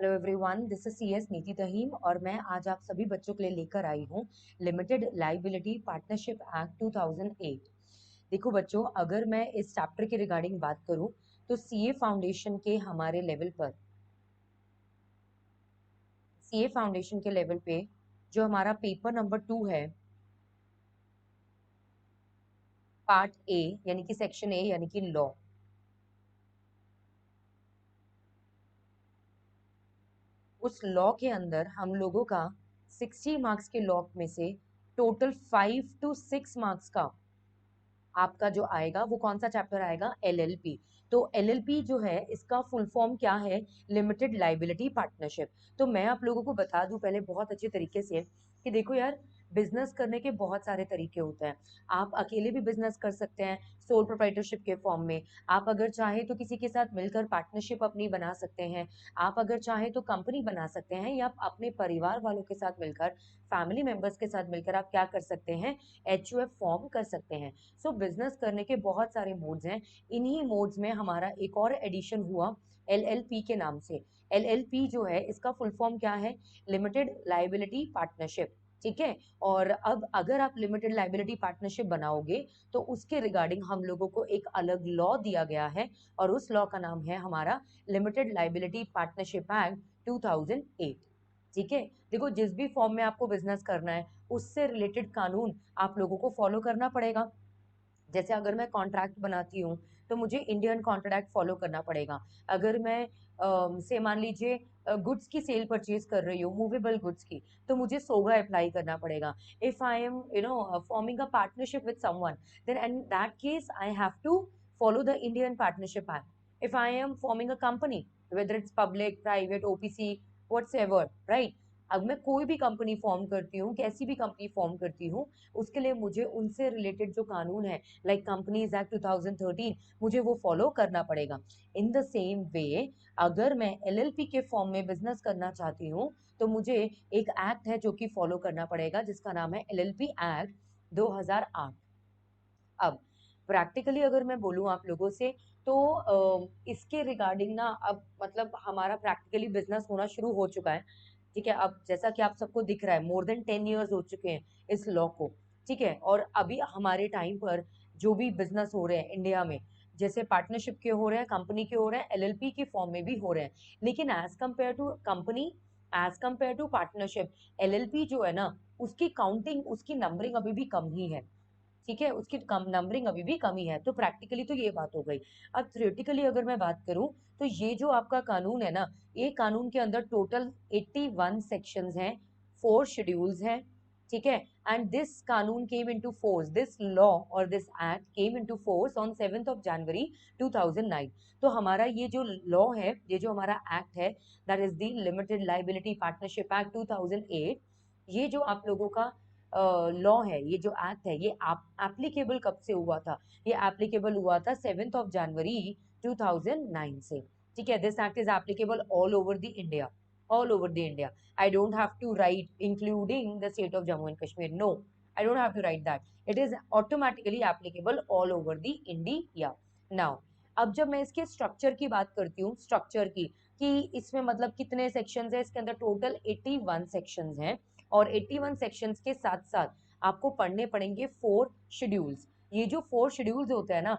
Hello everyone, this is CS नीति तहीम और मैं आज आप सभी बच्चों के लिए लेकर आई हूँ लिमिटेड लाइबिलिटी पार्टनरशिप एक्ट 2008। देखो बच्चों, अगर मैं इस चैप्टर के रिगार्डिंग बात करूं तो सीए फाउंडेशन के हमारे लेवल पर, सीए फाउंडेशन के लेवल पे जो हमारा पेपर नंबर 2 है, पार्ट ए यानी कि सेक्शन ए यानी कि लॉ, उस लॉ के अंदर हम लोगों का 60 मार्क्स के लॉ में से टोटल 5 to 6 मार्क्स का आपका जो आएगा वो कौन सा चैप्टर आएगा? एलएलपी। तो एलएलपी जो है इसका फुल फॉर्म क्या है? Limited liability partnership. तो मैं आप लोगों को बता दूं पहले बहुत अच्छे तरीके से कि देखो यार, बिजनेस करने के बहुत सारे तरीके होते हैं। आप अकेले भी बिजनेस कर सकते हैं सोल प्रोप्राइटरशिप के फॉर्म में। आप अगर चाहें तो किसी के साथ मिलकर पार्टनरशिप अपनी बना सकते हैं। आप अगर चाहें तो कंपनी बना सकते हैं, या आप अपने परिवार वालों के साथ मिलकर, फैमिली मेंबर्स के साथ मिलकर आप क्या कर सकते हैं? एचयूएफ फॉर्म कर सकते हैं। सो बिजनेस करने के बहुत सारे मोड्स हैं। इन्हीं मोड्स में हमारा एक और एडिशन हुआ एलएलपी के नाम से। एलएलपी जो है इसका फुल फॉर्म क्या है? Limited liability partnership. ठीक है। और अब अगर आप लिमिटेड लाइबिलिटी पार्टनरशिप बनाओगे तो उसके रिगार्डिंग हम लोगों को एक अलग लॉ दिया गया है, और उस लॉ का नाम है हमारा लिमिटेड लाइबिलिटी पार्टनरशिप एक्ट 2008। ठीक है। देखो, जिस भी फॉर्म में आपको बिजनेस करना है उससे रिलेटेड कानून आप लोगों को फॉलो करना पड़ेगा। जैसे अगर मैं कॉन्ट्रैक्ट बनाती हूँ तो मुझे इंडियन कॉन्ट्रैक्ट फॉलो करना पड़ेगा। अगर मैं से मान लीजिए गुड्स की सेल परचेज कर रही हूँ, मूवेबल गुड्स की, तो मुझे सोगा अप्लाई करना पड़ेगा। If I am forming a partnership with someone, then in that case I have to follow the Indian partnership act. If I am forming a company, whether it's public, private, OPC, whatsoever, right. अब मैं कोई भी company form करती हूँ, कैसी भी company form करती हूँ, उसके लिए मुझे उनसे रिलेटेड जो कानून है लाइक कंपनीज एक्ट 2013, मुझे वो फॉलो करना पड़ेगा। इन द सेम वे, अगर मैं एलएलपी के फॉर्म में बिजनेस करना चाहती हूँ तो मुझे एक एक्ट है जो कि फॉलो करना पड़ेगा, जिसका नाम है एलएलपी एक्ट 2008। अब प्रैक्टिकली अगर मैं बोलूँ आप लोगों से तो इसके रिगार्डिंग ना अब मतलब हमारा प्रैक्टिकली बिजनेस होना शुरू हो चुका है। ठीक है। अब जैसा कि आप सबको दिख रहा है, मोर देन 10 years हो चुके हैं इस लॉ को। ठीक है। और अभी हमारे टाइम पर जो भी बिजनेस हो रहे हैं इंडिया में, जैसे पार्टनरशिप के हो रहे हैं, कंपनी के हो रहे हैं, एलएलपी के फॉर्म में भी हो रहे हैं। लेकिन as compared to company, as compared to partnership, LLP जो है ना, उसकी काउंटिंग, उसकी नंबरिंग अभी भी कम ही है। ठीक है। उसकी कम नंबरिंग अभी भी कमी है। तो प्रैक्टिकली तो ये बात हो गई। अब थ्योरेटिकली अगर मैं बात करूं तो ये जो आपका कानून है ना, ये कानून के अंदर टोटल 81 सेक्शंस हैं, 4 शेड्यूल्स हैं। ठीक है। एंड दिस कानून came into force, this law और this act came into force on 7th of January 2009। तो हमारा ये जो लॉ है, ये जो हमारा एक्ट है, that is the limited liability partnership act 2008। ये जो आप लोगों का लॉ है, ये जो एक्ट है, ये एप्लीकेबल कब से हुआ था? ये एप्लीकेबल हुआ था 7th of January 2009 से। ठीक है। This act is applicable all over the India, all over the India. I don't have to write including the state of Jammu and Kashmir. No, I don't have to write that. It is automatically applicable all over the India. Now, अब जब मैं इसके structure की बात करती हूँ, structure की, कि इसमें मतलब कितने सेक्शंस हैं, इसके अंदर टोटल 81 सेक्शंस हैं। और 81 सेक्शंस के साथ साथ आपको पढ़ने पड़ेंगे 4 शेड्यूल्स। ये जो 4 शेड्यूल्स होते हैं ना,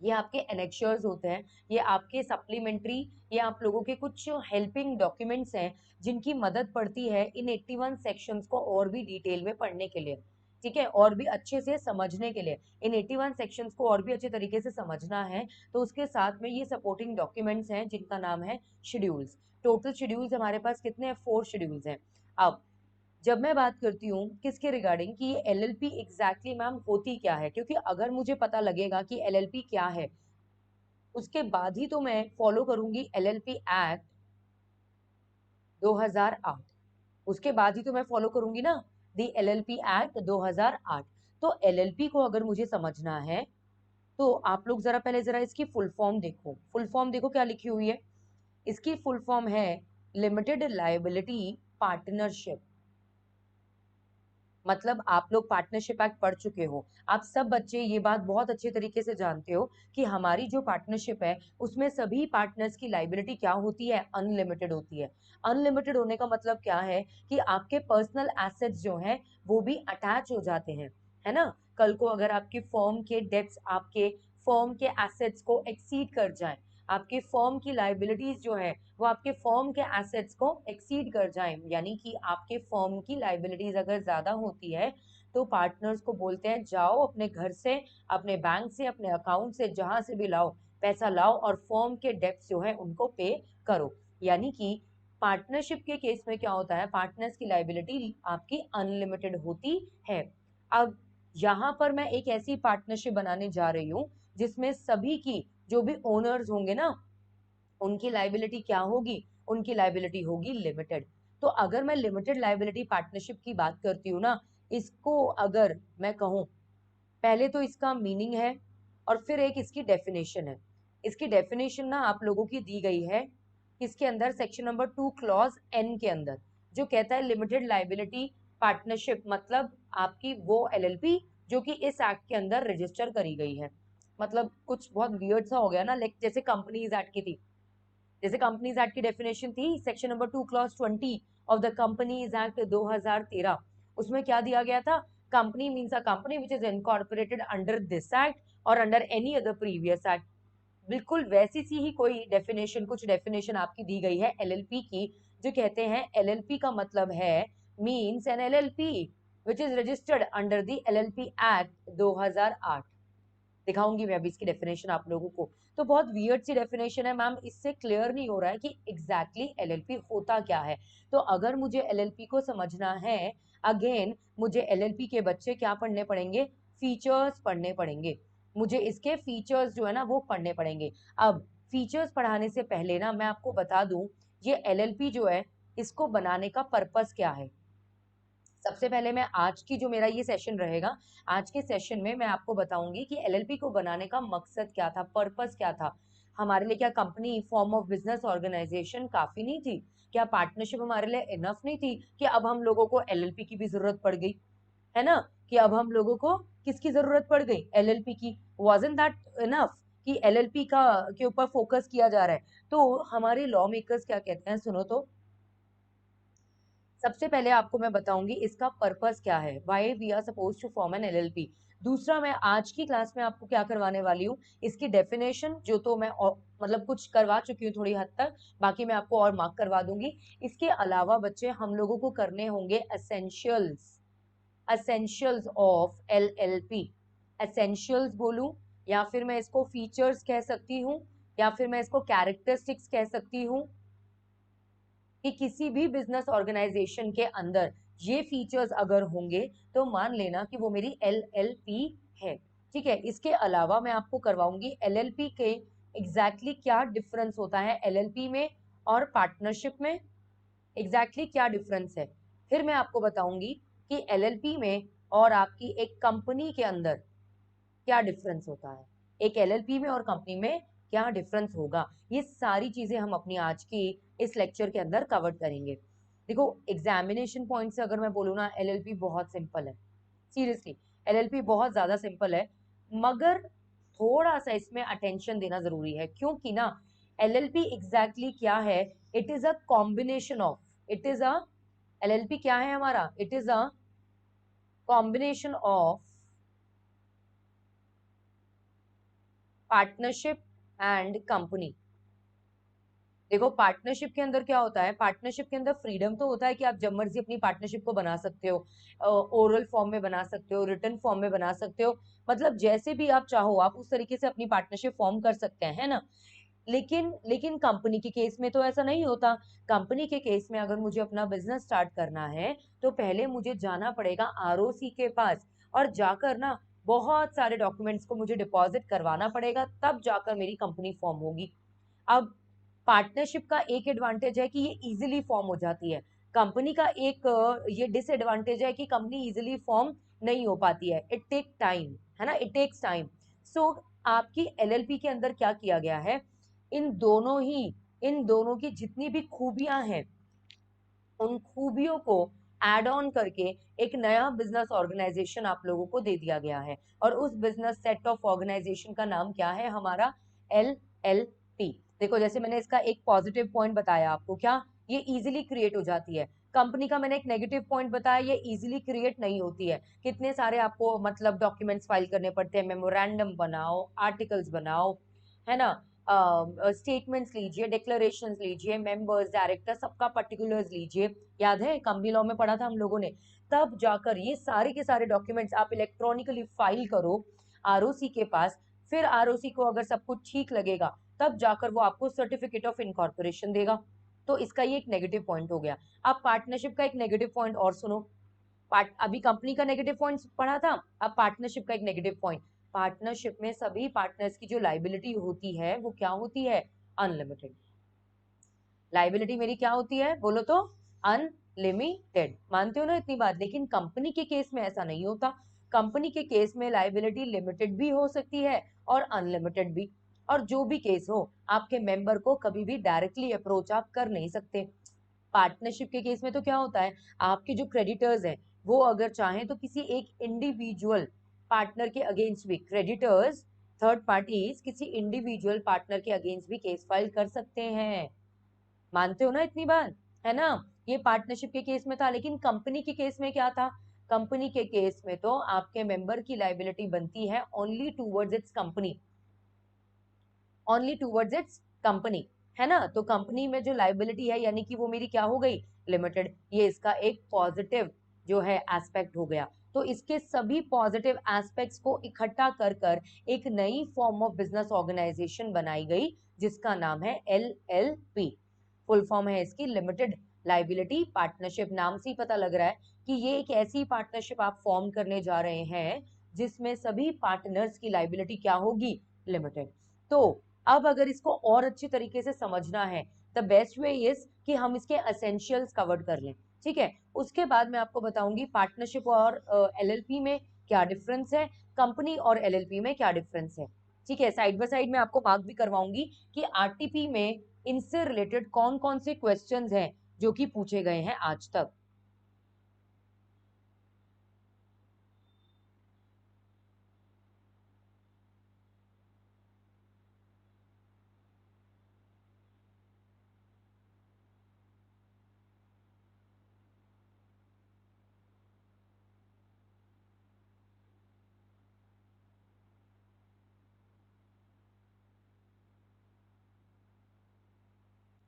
ये आपके एनेक्चर्स होते हैं, ये आपके सप्लीमेंट्री, ये आप लोगों के कुछ हेल्पिंग डॉक्यूमेंट्स हैं जिनकी मदद पड़ती है इन 81 सेक्शंस को और भी डिटेल में पढ़ने के लिए। ठीक है। और भी अच्छे से समझने के लिए, इन 81 सेक्शंस को और भी अच्छे तरीके से समझना है तो उसके साथ में ये सपोर्टिंग डॉक्यूमेंट्स हैं जिनका नाम है शेड्यूल्स। टोटल शेड्यूल्स हमारे पास कितने हैं? 4 शेड्यूल्स हैं। अब जब मैं बात करती हूँ किसके रिगार्डिंग, कि ये एलएलपी एग्जैक्टली मैम होती क्या है, क्योंकि अगर मुझे पता लगेगा कि एलएलपी क्या है, उसके बाद ही तो मैं फॉलो करूंगी एलएलपी एक्ट 2008। उसके बाद ही तो मैं फॉलो करूंगी ना दी एलएलपी एक्ट 2008। तो एलएलपी को अगर मुझे समझना है तो आप लोग जरा पहले जरा इसकी फुल फॉर्म देखो। फुल फॉर्म देखो क्या लिखी हुई है। इसकी फुल फॉर्म है लिमिटेड लायबिलिटी पार्टनरशिप। मतलब आप लोग पार्टनरशिप एक्ट पढ़ चुके हो, आप सब बच्चे ये बात बहुत अच्छे तरीके से जानते हो कि हमारी जो पार्टनरशिप है उसमें सभी पार्टनर्स की लाइबिलिटी क्या होती है, अनलिमिटेड होती है। अनलिमिटेड होने का मतलब क्या है कि आपके पर्सनल एसेट्स जो हैं वो भी अटैच हो जाते हैं, है ना। कल को अगर आपकी फर्म के डेब्ट्स आपके फर्म के एसेट्स को एक्सीड कर जाए, आपके फर्म की लाइबिलिटीज जो है वो आपके फर्म के एसेट्स को एक्सीड कर जाए, यानी कि आपके फर्म की लाइबिलिटीज अगर ज्यादा होती है तो पार्टनर्स को बोलते हैं जाओ अपने घर से, अपने बैंक से, अपने अकाउंट से, जहां से भी लाओ पैसा लाओ और फर्म के डेब्ट्स जो है उनको पे करो। यानी कि पार्टनरशिप के केस में क्या होता है, पार्टनर्स की लाइबिलिटी आपकी अनलिमिटेड होती है। अब यहाँ पर मैं एक ऐसी पार्टनरशिप बनाने जा रही हूँ जिसमें सभी की जो भी ओनर्स होंगे ना उनकी लाइबिलिटी क्या होगी, उनकी लाइबिलिटी होगी लिमिटेड। तो अगर मैं लिमिटेड लाइबिलिटी पार्टनरशिप की बात करती हूँ ना, इसको अगर मैं कहूँ, पहले तो इसका मीनिंग है और फिर एक इसकी डेफिनेशन है। इसकी डेफिनेशन ना आप लोगों की दी गई है इसके अंदर सेक्शन नंबर 2 क्लॉज एन के अंदर, जो कहता है लिमिटेड लाइबिलिटी पार्टनरशिप मतलब आपकी वो एलएलपी जो कि इस एक्ट के अंदर रजिस्टर करी गई है। मतलब कुछ बहुत वियर्ड सा हो गया ना, लाइक जैसे कंपनीज एक्ट की थी, जैसे कंपनीज एक्ट की डेफिनेशन थी section number 2 clause 20 of the companies act 2013, उसमें क्या दिया गया था, company means a company which is incorporated under this act और under any other previous act. बिल्कुल वैसी सी ही कोई डेफिनेशन, कुछ डेफिनेशन आपकी दी गई है एलएलपी की, जो कहते हैं एलएलपी का मतलब है means an LLP which is registered under the LLP act 2008। दिखाऊंगी मैं अभी इसकी डेफिनेशन आप लोगों को। तो बहुत वियर्ड सी डेफिनेशन है मैम, इससे क्लियर नहीं हो रहा है कि एग्जैक्टली एलएलपी होता क्या है। तो अगर मुझे एलएलपी को समझना है, अगेन मुझे एलएलपी के बच्चे क्या पढ़ने पड़ेंगे, फीचर्स पढ़ने पड़ेंगे, मुझे इसके फीचर्स जो है ना वो पढ़ने पड़ेंगे। अब फीचर्स पढ़ाने से पहले ना मैं आपको बता दूं ये एलएलपी जो है इसको बनाने का पर्पस क्या है। सबसे पहले मैं आज की जो मेरा ये सेशन रहेगा, आज के सेशन में मैं आपको बताऊंगी कि एलएलपी को बनाने का मकसद क्या था, पर्पस क्या था हमारे लिए। क्या company form of business organisation काफी नहीं थी, क्या पार्टनरशिप हमारे लिए इनफ नहीं थी कि अब हम लोगों को एलएलपी की भी जरूरत पड़ गई, है ना। कि अब हम लोगों को किसकी जरूरत पड़ गई, एलएलपी की। वाजंट दैट इनफ कि एलएलपी का के ऊपर फोकस किया जा रहा है। तो हमारे लॉ मेकर्स क्या कहते हैं, सुनो तो। सबसे पहले आपको मैं बताऊंगी इसका पर्पस क्या है, why we are suppose to form an LLP. दूसरा मैं आज की क्लास में आपको क्या करवाने वाली हूँ, इसकी डेफिनेशन जो तो मैं मतलब कुछ करवा चुकी हूँ थोड़ी हद तक, बाकी मैं आपको और मार्क करवा दूंगी। इसके अलावा बच्चे हम लोगों को करने होंगे essentials, essentials of LLP. Essentials बोलूं या फिर मैं इसको फीचर्स कह सकती हूँ या फिर मैं इसको कैरेक्टरिस्टिक्स कह सकती हूँ कि किसी भी बिजनेस ऑर्गेनाइजेशन के अंदर ये फीचर्स अगर होंगे तो मान लेना कि वो मेरी एलएलपी है। ठीक है, इसके अलावा मैं आपको करवाऊंगी एलएलपी के एग्जैक्टली क्या डिफरेंस होता है एलएलपी में और पार्टनरशिप में, एग्जैक्टली क्या डिफरेंस है। फिर मैं आपको बताऊंगी कि एलएलपी में और आपकी एक कंपनी के अंदर क्या डिफरेंस होता है, एक एलएलपी में और कंपनी में क्या डिफरेंस होगा। ये सारी चीजें हम अपनी आज की इस लेक्चर के अंदर कवर करेंगे। देखो एग्जामिनेशन पॉइंट से अगर मैं बोलूँ ना, एलएलपी बहुत सिंपल है, सीरियसली एलएलपी बहुत ज्यादा सिंपल है, मगर थोड़ा सा इसमें अटेंशन देना जरूरी है क्योंकि ना एलएलपी एग्जैक्टली क्या है, it is a combination of, it is a, LLP क्या है हमारा, it is a combination of partnership and company. देखो पार्टनरशिप के अंदर क्या होता है, पार्टनरशिप के अंदर फ्रीडम तो होता है कि आप जब मर्जी अपनी पार्टनरशिप को बना सकते हो, ओरल फॉर्म में बना सकते हो, रिटन फॉर्म में बना सकते हो, मतलब जैसे भी आप चाहो आप उस तरीके से अपनी पार्टनरशिप फॉर्म कर सकते हैं, है ना। लेकिन लेकिन कंपनी के केस में तो ऐसा नहीं होता। कंपनी के केस में अगर मुझे अपना बिजनेस स्टार्ट करना है तो पहले मुझे जाना पड़ेगा आरओसी के पास और जाकर ना बहुत सारे डॉक्यूमेंट्स को मुझे डिपॉजिट करवाना पड़ेगा, तब जाकर मेरी कंपनी फॉर्म होगी। अब पार्टनरशिप का एक एडवांटेज है कि ये इजीली फॉर्म हो जाती है, कंपनी का एक ये डिसएडवांटेज है कि कंपनी इजीली फॉर्म नहीं हो पाती है, इट टेक टाइम, है ना, इट टेक्स टाइम। सो आपकी एलएलपी के अंदर क्या किया गया है, इन दोनों ही, इन दोनों की जितनी भी खूबियां हैं उन खूबियों को एड ऑन करके एक नया बिजनेस ऑर्गेनाइजेशन आप लोगों को दे दिया गया है, और उस बिजनेस सेट ऑफ ऑर्गेनाइजेशन का नाम क्या है हमारा, LLP। देखो जैसे मैंने इसका एक पॉजिटिव पॉइंट बताया आपको, क्या ये इजीली क्रिएट हो जाती है। कंपनी का मैंने एक नेगेटिव पॉइंट बताया, ये इजीली क्रिएट नहीं होती है, कितने सारे आपको मतलब डॉक्यूमेंट्स फाइल करने पड़ते हैं, मेमोरेंडम बनाओ, आर्टिकल्स बनाओ, है ना, स्टेटमेंट्स लीजिए, डिक्लेरेशंस लीजिए, मेंबर्स, डायरेक्टर, सबका पर्टिकुलर्स लीजिए, याद है कंपनी लॉ में पढ़ा था हम लोगों ने। तब जाकर ये सारे के सारे डॉक्यूमेंट्स आप इलेक्ट्रॉनिकली फाइल करो आरओसी के पास, फिर आरओसी को अगर सब कुछ ठीक लगेगा तब जाकर वो आपको सर्टिफिकेट ऑफ इनकॉर्पोरेशन देगा। तो इसका ये एक नेगेटिव पॉइंट हो गया। अब पार्टनरशिप का एक नेगेटिव पॉइंट और सुनो। अभी कंपनी का नेगेटिव पॉइंट पढ़ा था, अब पार्टनरशिप का एक नेगेटिव पॉइंट। पार्टनरशिप में सभी पार्टनर्स की जो लाइबिलिटी होती है वो क्या होती है, अनलिमिटेड। लाइबिलिटी मेरी क्या होती है बोलो तो, अनलिमिटेड। मानते हो ना इतनी बात। लेकिन कंपनी के केस में ऐसा नहीं होता। कंपनी के केस में लाइबिलिटी लिमिटेड भी हो सकती है और अनलिमिटेड भी। और जो भी केस हो, आपके मेंबर को कभी भी डायरेक्टली अप्रोच आप कर नहीं सकते। पार्टनरशिप के केस में तो क्या होता है, आपके जो क्रेडिटर्स हैं वो अगर चाहें तो किसी एक इंडिविजुअल पार्टनर के अगेंस्ट भी, क्रेडिटर्स थर्ड पार्टीज किसी इंडिविजुअल पार्टनर के अगेंस्ट भी केस फाइल कर सकते हैं। मानते हो ना इतनी बात, है ना। ये पार्टनरशिप के केस में था। लेकिन कंपनी के केस में क्या था, कंपनी के केस में तो आपके मेंबर की लाइबिलिटी बनती है only towards its company, only towards its company, है ना। तो कंपनी में जो लाइबिलिटी है यानी कि वो मेरी क्या हो गई, लिमिटेड। ये इसका एक पॉजिटिव जो है एस्पेक्ट हो गया। तो इसके सभी पॉजिटिव एस्पेक्ट्स को इकट्ठा कर कर एक नई फॉर्म ऑफ बिजनेस ऑर्गेनाइजेशन बनाई गई जिसका नाम है LLP। फुल फॉर्म है इसकी लिमिटेड लाइबिलिटी पार्टनरशिप। नाम से ही पता लग रहा है कि ये एक ऐसी पार्टनरशिप आप फॉर्म करने जा रहे हैं जिसमें सभी पार्टनर्स की लाइबिलिटी क्या होगी, लिमिटेड। तो अब अगर इसको और अच्छी तरीके से समझना है, द बेस्ट वे इज कि हम इसके एसेंशियल्स कवर कर लें, ठीक है। उसके बाद मैं आपको बताऊंगी पार्टनरशिप और LLP में क्या डिफरेंस है, कंपनी और LLP में क्या डिफरेंस है, ठीक है। साइड बाय साइड में आपको मार्क भी करवाऊंगी कि RTP में इनसे रिलेटेड कौन कौन से क्वेश्चंस हैं जो कि पूछे गए हैं आज तक।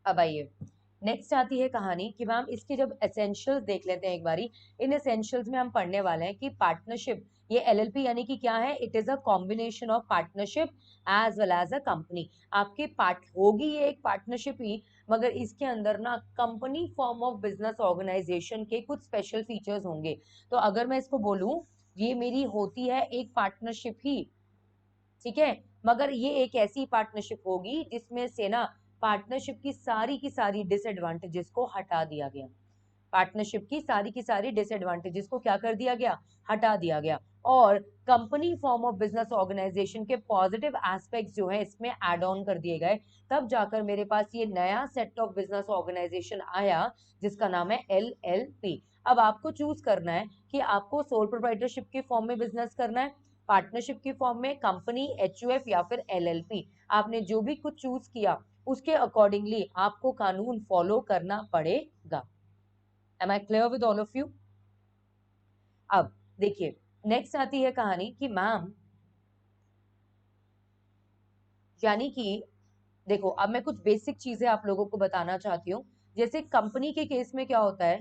अब आइए, नेक्स्ट आती है कहानी कि मैम इसके जब एसेंशियल्स देख लेते हैं एक बारी। इन एसेंशियल्स में हम पढ़ने वाले हैं कि पार्टनरशिप, ये LLP यानी कि क्या है, it is a combination of partnership as well as a company. आपके पार्ट होगी ये एक पार्टनरशिप ही, मगर इसके अंदर ना company form of business organisation के कुछ स्पेशल फीचर्स होंगे। तो अगर मैं इसको बोलूं ये मेरी होती है एक पार्टनरशिप ही, ठीक है, मगर ये एक ऐसी पार्टनरशिप होगी जिसमें से ना पार्टनरशिप की सारी डिसएडवांटेजेस को हटा दिया गया। पार्टनरशिप की सारी डिसएडवांटेजेस को क्या कर दिया गया, हटा दिया गया। और company form of business organisation के पॉजिटिव एस्पेक्ट्स जो है इसमें एड ऑन कर दिए गए। तब जाकर मेरे पास ये नया सेट ऑफ बिजनेस ऑर्गेनाइजेशन आया जिसका नाम है LLP। अब आपको चूज करना है कि आपको सोल प्रोप्राइटरशिप के फॉर्म में बिजनेस करना है, पार्टनरशिप की फॉर्म में, कंपनी, HUF या फिर LLP। आपने जो भी कुछ चूज किया उसके अकॉर्डिंगली आपको कानून फॉलो करना पड़ेगा। Am I clear with all of you? अब देखिए, नेक्स्ट आती है कहानी कि मैम यानी कि देखो अब मैं कुछ बेसिक चीजें आप लोगों को बताना चाहती हूँ। जैसे कंपनी के केस में क्या होता है,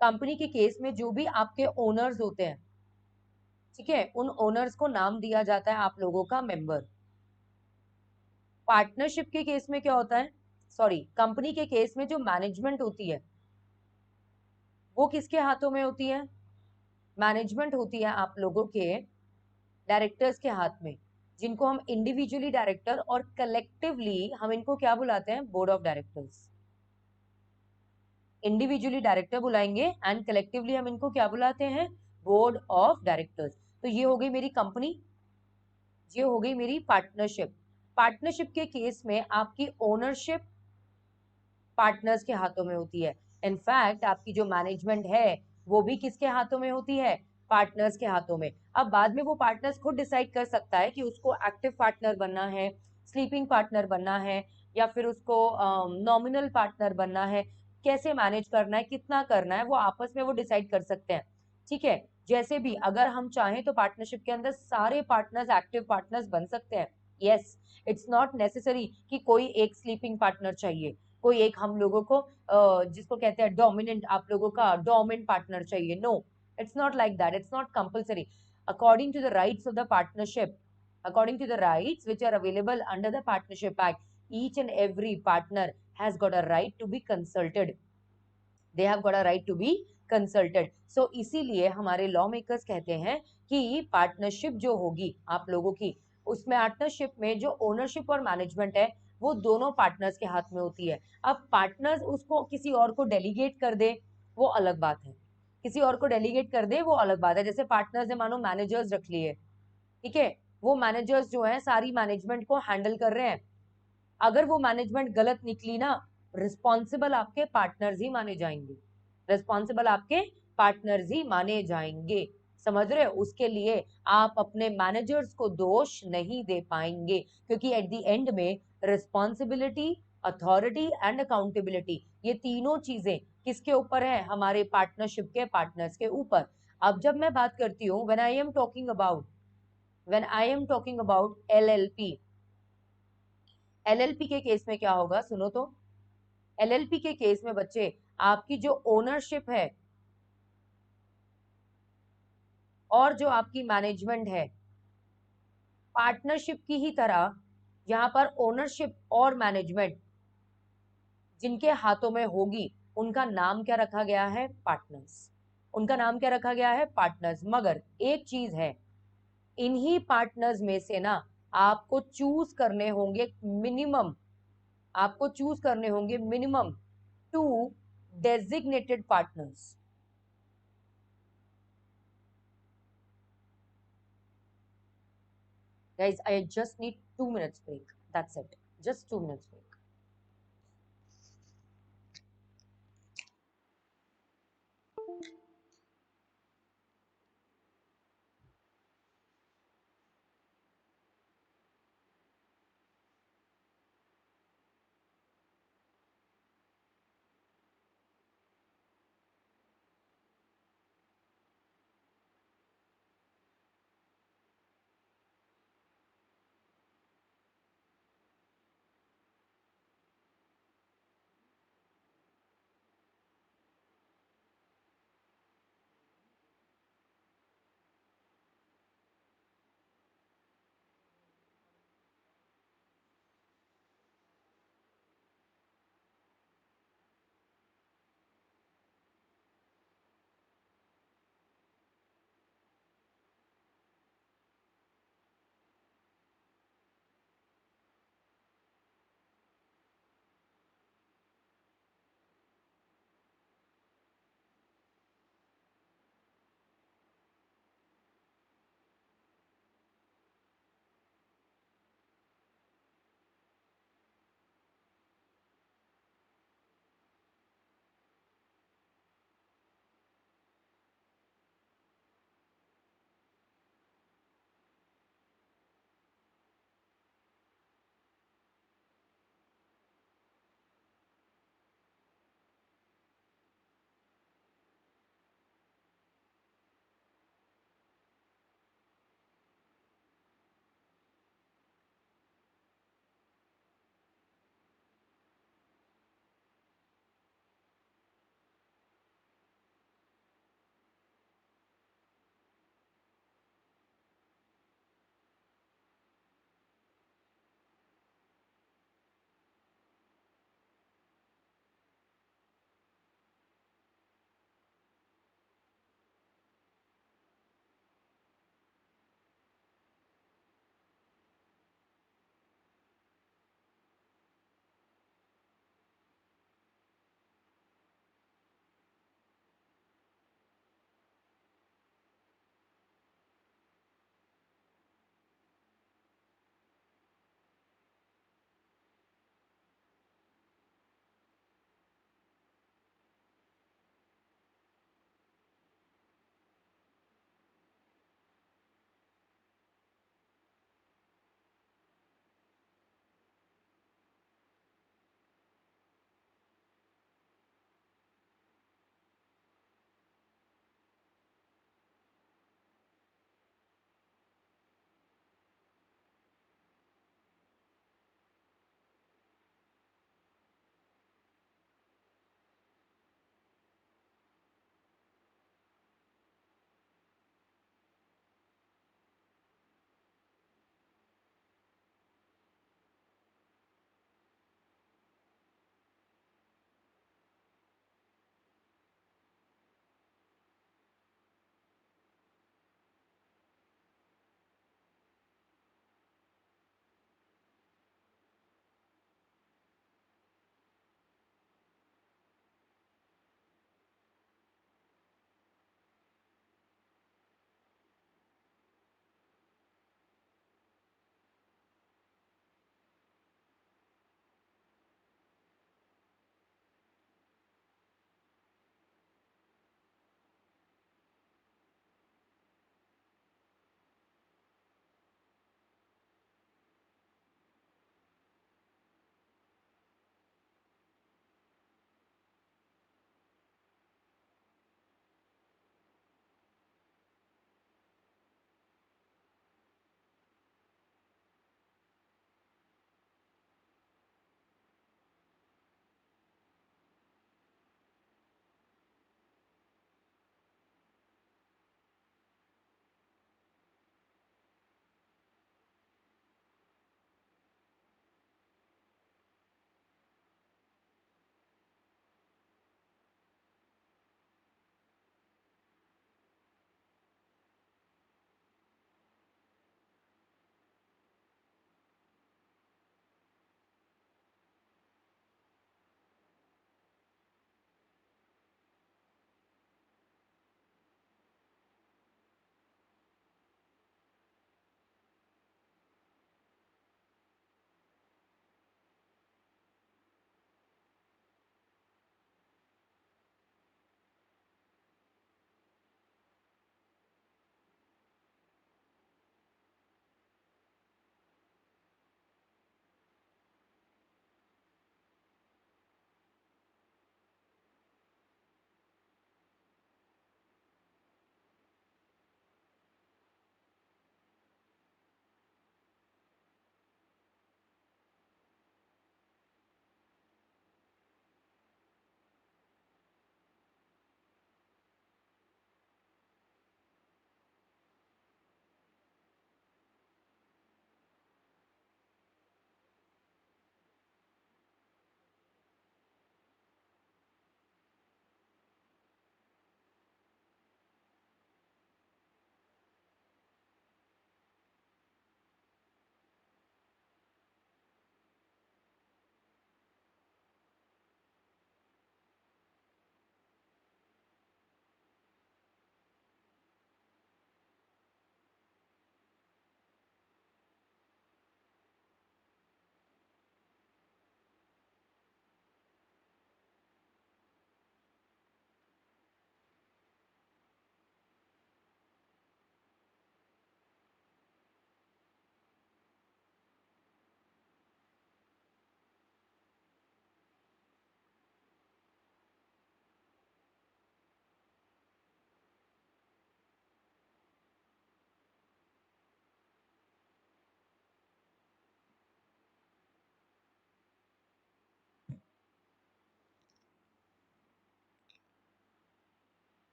कंपनी के केस में जो भी आपके ओनर्स होते हैं, ठीक है, उन ओनर्स को नाम दिया जाता है आप लोगों का मेंबर। पार्टनरशिप के केस में क्या होता है, सॉरी कंपनी के केस में जो मैनेजमेंट होती है वो किसके हाथों में होती है, मैनेजमेंट होती है आप लोगों के डायरेक्टर्स के हाथ में, जिनको हम इंडिविजुअली डायरेक्टर और कलेक्टिवली हम इनको क्या बुलाते हैं, board of directors. Individually director बुलाएंगे एंड कलेक्टिवली हम इनको क्या बुलाते हैं, बोर्ड ऑफ डायरेक्टर्स। तो ये हो गई मेरी कंपनी, ये हो गई मेरी पार्टनरशिप। पार्टनरशिप के केस में आपकी ओनरशिप पार्टनर्स के हाथों में होती है। इनफैक्ट आपकी जो मैनेजमेंट है वो भी किसके हाथों में होती है? पार्टनर्स के हाथों में। अब बाद में वो पार्टनर्स खुद डिसाइड कर सकता है कि उसको एक्टिव पार्टनर बनना है, स्लीपिंग पार्टनर बनना है, या फिर उसको नॉमिनल पार्टनर बनना है, कैसे मैनेज करना है, कितना करना है, वो आपस में वो डिसाइड कर सकते हैं। ठीक है, जैसे भी अगर हम चाहें तो पार्टनरशिप के अंदर सारे पार्टनर्स एक्टिव पार्टनर्स बन सकते हैं। यस, इट्स नॉट नेसेसरी कि कोई एक स्लीपिंग पार्टनर चाहिए, कोई एक हम लोगों को जिसको कहते हैं डोमिनेंट, आप लोगों का डोमिनेंट पार्टनर चाहिए। No, it's not like that, it's not compulsory. According to the rights of the partnership, according to the rights which are available under the partnership act, each and every partner has got a right to be consulted, they have got a right to be consulted. So इसीलिए हमारे law makers कहते हैं कि partnership जो होगी आप लोगों की, उसमें पार्टनरशिप में जो ओनरशिप और मैनेजमेंट है वो दोनों पार्टनर्स के हाथ में होती है। अब पार्टनर्स उसको किसी और को डेलीगेट कर दे वो अलग बात है, किसी और को डेलीगेट कर दे वो अलग बात है। जैसे पार्टनर्स ने मानो मैनेजर्स रख लिए, ठीक है, वो मैनेजर्स जो है सारी मैनेजमेंट को हैंडल कर रहे हैं, अगर वो मैनेजमेंट गलत निकली ना, रिस्पॉन्सिबल आपके पार्टनर्स ही माने जाएंगे, रिस्पॉन्सिबल आपके पार्टनर्स ही माने जाएंगे। समझ रहे हो? उसके लिए आप अपने मैनेजर्स को दोष नहीं दे पाएंगे, क्योंकि एट द एंड में रिस्पॉन्सिबिलिटी, अथॉरिटी एंड अकाउंटेबिलिटी, ये तीनों चीजें किसके ऊपर है? हमारे पार्टनरशिप के पार्टनर्स के ऊपर। अब जब मैं बात करती हूँ, when I am talking about LLP, LLP के केस में क्या होगा सुनो तो। एलएलपी के केस में बच्चे, आपकी जो ओनरशिप है और जो आपकी मैनेजमेंट है, पार्टनरशिप की ही तरह यहाँ पर ओनरशिप और मैनेजमेंट जिनके हाथों में होगी उनका नाम क्या रखा गया है? पार्टनर्स। उनका नाम क्या रखा गया है? पार्टनर्स। मगर एक चीज है, इन्हीं पार्टनर्स में से ना आपको चूज करने होंगे मिनिमम, आपको चूज करने होंगे minimum 2 designated partners. Guys, I just need 2 minutes break. That's it. Just 2 minutes break.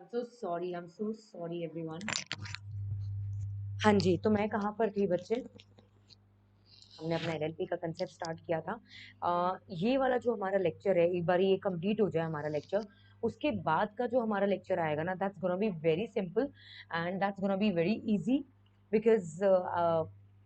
I am so sorry everyone. हाँ जी, तो मैं कहाँ पर थी बच्चे? हमने अपना एलएलपी का कंसेप्ट स्टार्ट किया था। ये वाला जो हमारा लेक्चर है, एक बार ये कंप्लीट हो जाए हमारा लेक्चर, उसके बाद का जो हमारा लेक्चर आएगा ना, that's gonna be very simple and that's gonna be very easy, because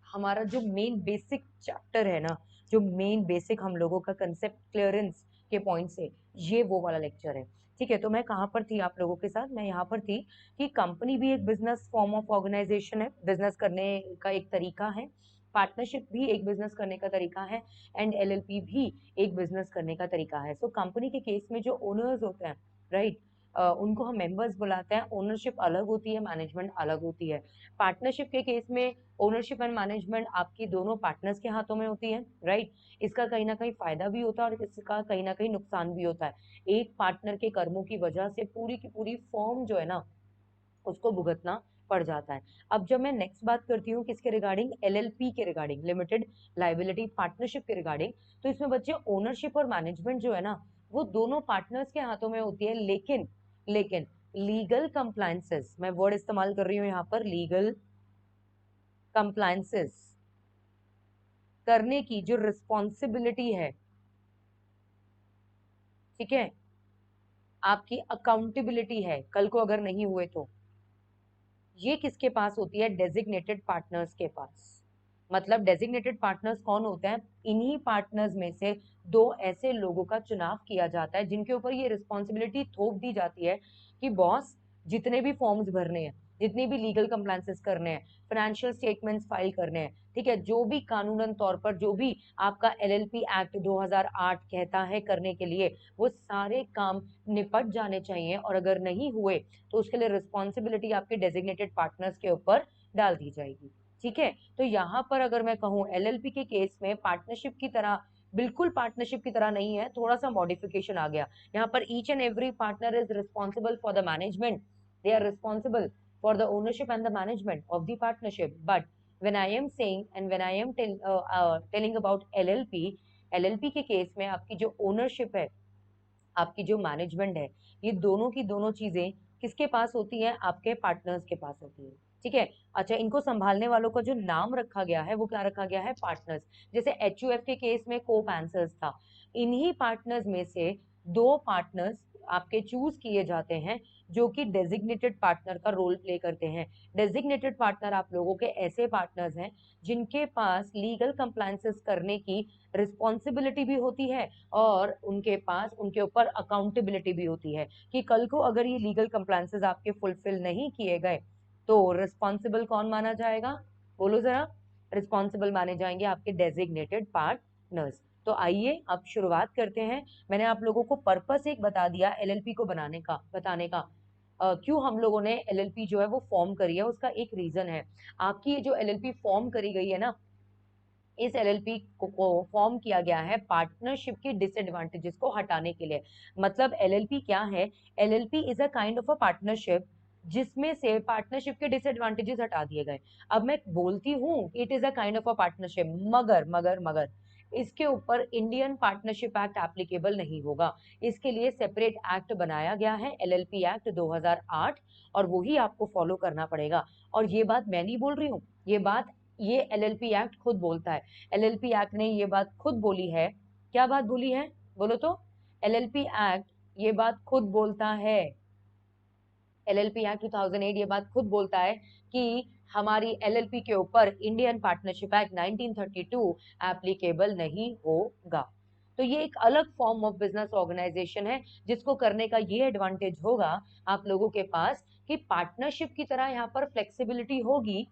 हमारा जो मेन बेसिक चैप्टर है ना, जो मेन बेसिक हम लोगों का कंसेप्ट क्लियरेंस के पॉइंट से, ये वो वाला लेक्चर है। ठीक है, तो मैं कहाँ पर थी आप लोगों के साथ? मैं यहाँ पर थी कि कंपनी भी एक बिजनेस फॉर्म ऑफ ऑर्गेनाइजेशन है, बिजनेस करने का एक तरीका है, पार्टनरशिप भी एक बिजनेस करने का तरीका है, एंड एलएलपी भी एक बिजनेस करने का तरीका है। सो कंपनी के केस में जो ओनर्स होते हैं, राइट, उनको हम मेंबर्स बुलाते हैं। ओनरशिप अलग होती है, मैनेजमेंट अलग होती है। पार्टनरशिप के केस में ओनरशिप एंड मैनेजमेंट आपकी दोनों पार्टनर्स के हाथों में होती है, राइट। इसका कहीं ना कहीं फायदा भी होता है और इसका कहीं ना कहीं नुकसान भी होता है। एक पार्टनर के कर्मों की वजह से पूरी की पूरी फॉर्म जो है ना, उसको भुगतना पड़ जाता है। अब जब मैं नेक्स्ट बात करती हूँ किसके रिगार्डिंग? एलएलपी के रिगार्डिंग, लिमिटेड लाइबिलिटी पार्टनरशिप के रिगार्डिंग, तो इसमें बच्चे ओनरशिप और मैनेजमेंट जो है ना, वो दोनों पार्टनर्स के हाथों में होती है। लेकिन लेकिन लीगल कंप्लायंसेस, मैं वर्ड इस्तेमाल कर रही हूँ यहाँ पर, लीगल कंप्लायंसेस करने की जो रिस्पॉन्सिबिलिटी है, ठीक है, आपकी अकाउंटेबिलिटी है, कल को अगर नहीं हुए तो, ये किसके पास होती है? डेजिग्नेटेड पार्टनर्स के पास। मतलब डेजिग्नेटेड पार्टनर्स कौन होते हैं? इन्हीं पार्टनर्स में से दो ऐसे लोगों का चुनाव किया जाता है जिनके ऊपर ये रिस्पॉन्सिबिलिटी थोप दी जाती है कि बॉस, जितने भी फॉर्म्स भरने हैं, जितने भी लीगल कंप्लायंसेस करने हैं, फाइनेंशियल स्टेटमेंट्स फाइल करने हैं, ठीक है, जो भी कानूनन तौर पर जो भी आपका एलएलपी एक्ट 2008 कहता है करने के लिए, वो सारे काम निपट जाने चाहिए। और अगर नहीं हुए तो उसके लिए रिस्पॉन्सिबिलिटी आपके डेजिग्नेटेड पार्टनर्स के ऊपर डाल दी जाएगी। ठीक है, तो यहाँ पर अगर मैं कहूँ एलएलपी के केस में पार्टनरशिप की तरह, बिल्कुल पार्टनरशिप की तरह नहीं है, थोड़ा सा मॉडिफिकेशन आ गया। यहाँ पर each and every partner is responsible for the management, they are responsible for the ownership and the management of the partnership. But when I am saying and when I am telling about LLP, LLP के case में आपकी जो ownership है, आपकी जो management है, ये दोनों की दोनों चीजें किसके पास होती हैं? आपके पार्टनर्स के पास होती है। ठीक है, अच्छा, इनको संभालने वालों का जो नाम रखा गया है वो क्या रखा गया है? पार्टनर्स। जैसे एचयूएफ के केस में को पैंसर्स था, इन्हीं पार्टनर्स में से दो पार्टनर्स आपके चूज किए जाते हैं जो कि डेजिग्नेटेड पार्टनर का रोल प्ले करते हैं। डेजिग्नेटेड पार्टनर आप लोगों के ऐसे पार्टनर्स हैं जिनके पास लीगल कंप्लायंसेस करने की रिस्पॉन्सिबिलिटी भी होती है और उनके पास उनके ऊपर अकाउंटेबिलिटी भी होती है कि कल को अगर ये लीगल कंप्लायंसेस आपके फुलफिल नहीं किए गए तो रिस्पॉन्सिबल कौन माना जाएगा? बोलो जरा। रिस्पॉन्सिबल माने जाएंगे आपके डेजिग्नेटेड पार्टनर्स। तो आइए अब शुरुआत करते हैं। मैंने आप लोगों को पर्पस एक बता दिया एलएलपी को बनाने का, बताने का, क्यों हम लोगों ने एलएलपी जो है वो फॉर्म करी है, उसका एक रीजन है। आपकी ये जो एलएलपी फॉर्म करी गई है ना, इस एलएलपी को फॉर्म किया गया है पार्टनरशिप के डिसएडवांटेजेस को हटाने के लिए। मतलब एलएलपी क्या है? LLP is a kind of a partnership जिसमें से पार्टनरशिप के डिसएडवांटेजेस हटा दिए गए। अब मैं बोलती हूँ it is a kind of a partnership, मगर मगर मगर इसके ऊपर इंडियन पार्टनरशिप एक्ट एप्लीकेबल नहीं होगा। इसके लिए सेपरेट एक्ट बनाया गया है, एलएलपी एक्ट 2008, और वही आपको फॉलो करना पड़ेगा। और ये बात मैं नहीं बोल रही हूँ, ये बात ये एलएलपी एक्ट खुद बोलता है। एलएलपी एक्ट ने ये बात खुद बोली है। क्या बात बोली है? बोलो तो। एलएलपी एक्ट ये बात खुद बोलता है, एलएलपी एक्ट 2008 ये बात खुद बोलता है कि हमारी एलएलपी के ऊपर इंडियन पार्टनरशिप एक्ट 1932 एप्लीकेबल नहीं होगा। तो ये एक अलग फॉर्म ऑफ बिजनेस ऑर्गेनाइजेशन है जिसको करने का ये एडवांटेज होगा आप लोगों के पास कि पार्टनरशिप की तरह यहाँ पर फ्लेक्सिबिलिटी होगी,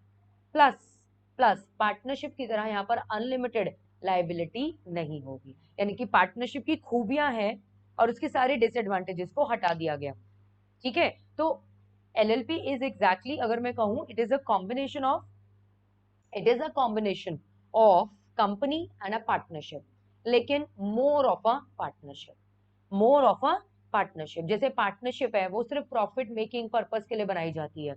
प्लस प्लस पार्टनरशिप की तरह यहाँ पर अनलिमिटेड लाइबिलिटी नहीं होगी। यानी कि पार्टनरशिप की खूबियां हैं और उसके सारे डिसएडवांटेजेस को हटा दिया गया। ठीक है, तो एलएलपी इज एग्जैक्टली, अगर मैं कहूं, it is a combination of company and a partnership, लेकिन more of a partnership, more of a partnership. जैसे पार्टनरशिप है वो सिर्फ प्रॉफिट मेकिंग पर्पस के लिए बनाई जाती है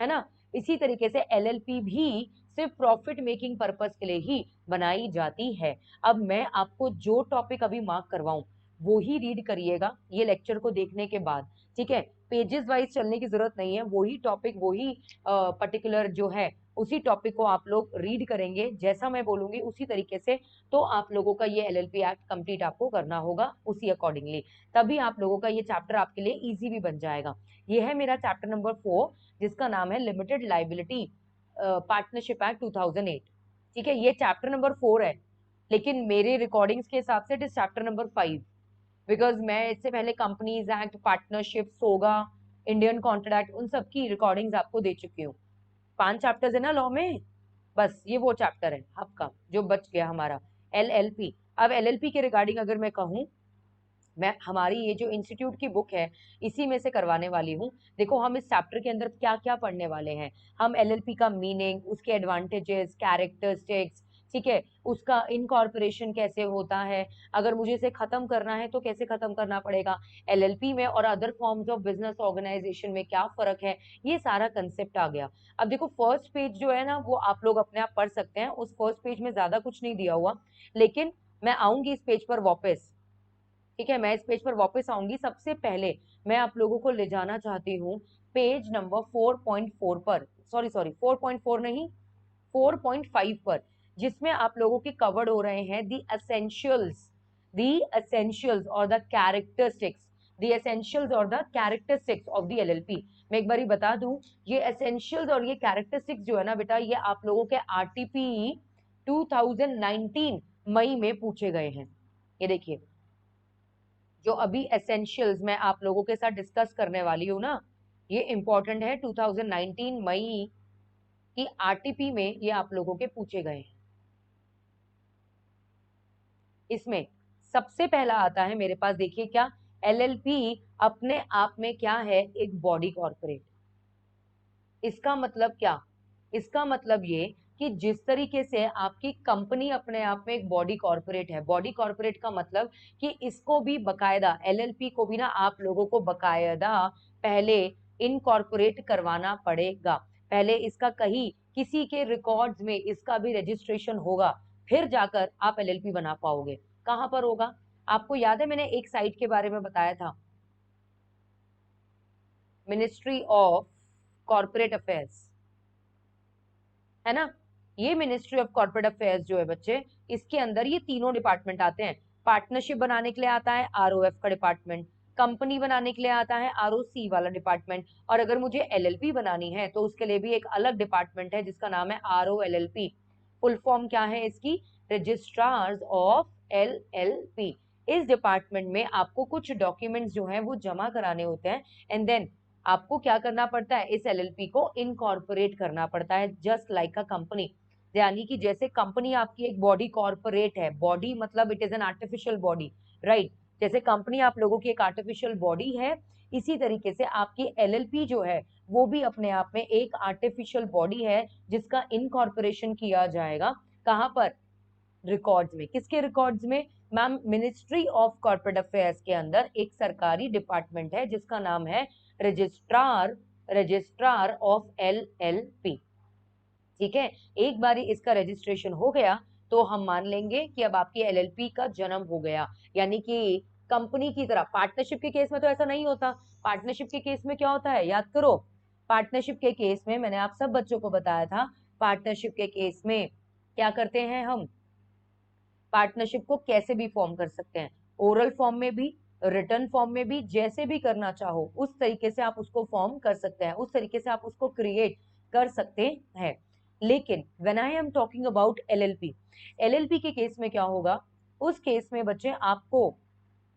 ना, इसी तरीके से एलएलपी भी सिर्फ प्रॉफिट मेकिंग पर्पस के लिए ही बनाई जाती है। अब मैं आपको जो टॉपिक अभी मार्क करवाऊं वो ही रीड करिएगा ये लेक्चर को देखने के बाद, ठीक है। पेजेस वाइज चलने की जरूरत नहीं है, वही टॉपिक वही पर्टिकुलर जो है उसी टॉपिक को आप लोग रीड करेंगे, जैसा मैं बोलूंगी उसी तरीके से, तो आप लोगों का ये एलएलपी एक्ट कंप्लीट आपको करना होगा उसी अकॉर्डिंगली, तभी आप लोगों का ये चैप्टर आपके लिए इजी भी बन जाएगा। ये है मेरा चैप्टर नंबर 4, जिसका नाम है लिमिटेड लाइबिलिटी पार्टनरशिप एक्ट 2008, ठीक है। ये चैप्टर नंबर 4 है, लेकिन मेरे रिकॉर्डिंग्स के हिसाब से it is chapter number 5, because मैं इससे पहले companies act, partnership, SOGA, Indian contract, उन सब की रिकॉर्डिंग्स आपको दे चुकी हूँ। 5 चैप्टर्स है ना लॉ में, बस ये वो चैप्टर है आपका जो बच गया हमारा एलएलपी। अब एलएलपी के रिगार्डिंग अगर मैं कहूँ, मैं हमारी ये जो इंस्टीट्यूट की बुक है इसी में से करवाने वाली हूँ। देखो हम इस चैप्टर के अंदर क्या क्या पढ़ने वाले हैं, हम एलएलपी का मीनिंग, उसके एडवांटेजेस, कैरेक्टरिस्टिक्स, ठीक है, उसका इनकॉर्पोरेशन कैसे होता है, अगर मुझे इसे खत्म करना है तो कैसे खत्म करना पड़ेगा, एलएलपी में और other forms of business organisation में क्या फर्क है, ये सारा कंसेप्ट आ गया। अब देखो फर्स्ट पेज जो है ना वो आप लोग अपने आप पढ़ सकते हैं, उस फर्स्ट पेज में ज्यादा कुछ नहीं दिया हुआ, लेकिन मैं आऊंगी इस पेज पर वापस, ठीक है, मैं इस पेज पर वापस आऊंगी। सबसे पहले मैं आप लोगों को ले जाना चाहती हूँ पेज नंबर 4.4 पर, सॉरी सॉरी 4.4 नहीं, 4.5 पर, जिसमें आप लोगों के कवर्ड हो रहे हैं द और द कैरेक्टरिस्टिक्स, द एसेंशियल्स और the characteristics of the LLP. मैं एक बार बता दूं, ये एसेंशियल्स और ये कैरेक्टरिस्टिक्स जो है ना बेटा, ये आप लोगों के आरटीपी 2019 मई में पूछे गए हैं। ये देखिए, जो अभी एसेंशियल्स मैं आप लोगों के साथ डिस्कस करने वाली हूँ ना, ये इंपॉर्टेंट है, 2019 मई की आरटीपी में ये आप लोगों के पूछे गए हैं। इसमें सबसे पहला आता है मेरे पास, देखिए क्या, एलएलपी अपने आप में क्या है, एक बॉडी कॉर्पोरेट। इसका मतलब क्या, इसका मतलब ये कि जिस तरीके से आपकी कंपनी अपने आप में एक बॉडी कॉर्पोरेट है, बॉडी कॉर्पोरेट का मतलब कि इसको भी बकायदा, एलएलपी को भी ना आप लोगों को बकायदा पहले इनकॉर्पोरेट करवाना पड़ेगा, पहले इसका कहीं किसी के रिकॉर्ड्स में इसका भी रजिस्ट्रेशन होगा, फिर जाकर आप एलएलपी बना पाओगे। कहां पर होगा, आपको याद है मैंने एक साइट के बारे में बताया था, मिनिस्ट्री ऑफ कॉर्पोरेट अफेयर्स, है ना। ये मिनिस्ट्री ऑफ कॉर्पोरेट अफेयर्स जो है बच्चे, इसके अंदर ये तीनों डिपार्टमेंट आते हैं। पार्टनरशिप बनाने के लिए आता है आरओएफ का डिपार्टमेंट, कंपनी बनाने के लिए आता है आरओसी वाला डिपार्टमेंट, और अगर मुझे एलएलपी बनानी है तो उसके लिए भी एक अलग डिपार्टमेंट है जिसका नाम है आरओएलएलपी। फुल फॉर्म क्या है इसकी, रजिस्ट्रार्स ऑफ एलएलपी। इस डिपार्टमेंट में आपको कुछ डॉक्यूमेंट्स जो हैं वो जमा कराने होते हैं, एंड देन आपको क्या करना पड़ता है, इस एलएलपी को इनकॉर्पोरेट करना पड़ता है, जस्ट लाइक अ कंपनी। यानी कि जैसे कंपनी आपकी एक बॉडी कॉर्पोरेट है, बॉडी मतलब it is an artificial body, right, जैसे कंपनी आप लोगों की एक आर्टिफिशियल बॉडी है, इसी तरीके से आपकी एलएलपी जो है वो भी अपने आप में एक आर्टिफिशियल बॉडी है, जिसका इनकॉर्पोरेशन किया जाएगा। कहां पर, रिकॉर्ड्स में, किसके रिकॉर्ड्स में ma'am, ministry of corporate affairs के अंदर एक सरकारी डिपार्टमेंट है जिसका नाम है रजिस्ट्रार, रजिस्ट्रार ऑफ एलएलपी, ठीक है। एक बारी इसका रजिस्ट्रेशन हो गया तो हम मान लेंगे कि अब आपकी एलएलपी का जन्म हो गया, यानी कि कंपनी की तरह। पार्टनरशिप के केस में तो ऐसा नहीं होता, पार्टनरशिप के केस में क्या होता है याद करो, पार्टनरशिप के केस में मैंने आप सब बच्चों को बताया था, पार्टनरशिप के केस में क्या करते हैं हम, पार्टनरशिप को कैसे भी फॉर्म कर सकते हैं, ओरल फॉर्म में भी, रिटर्न फॉर्म में भी, जैसे भी करना चाहो उस तरीके से आप उसको फॉर्म कर सकते हैं, उस तरीके से आप उसको क्रिएट कर सकते हैं। लेकिन when I am talking about LLP, LLP के केस में क्या होगा, उस केस में बच्चे आपको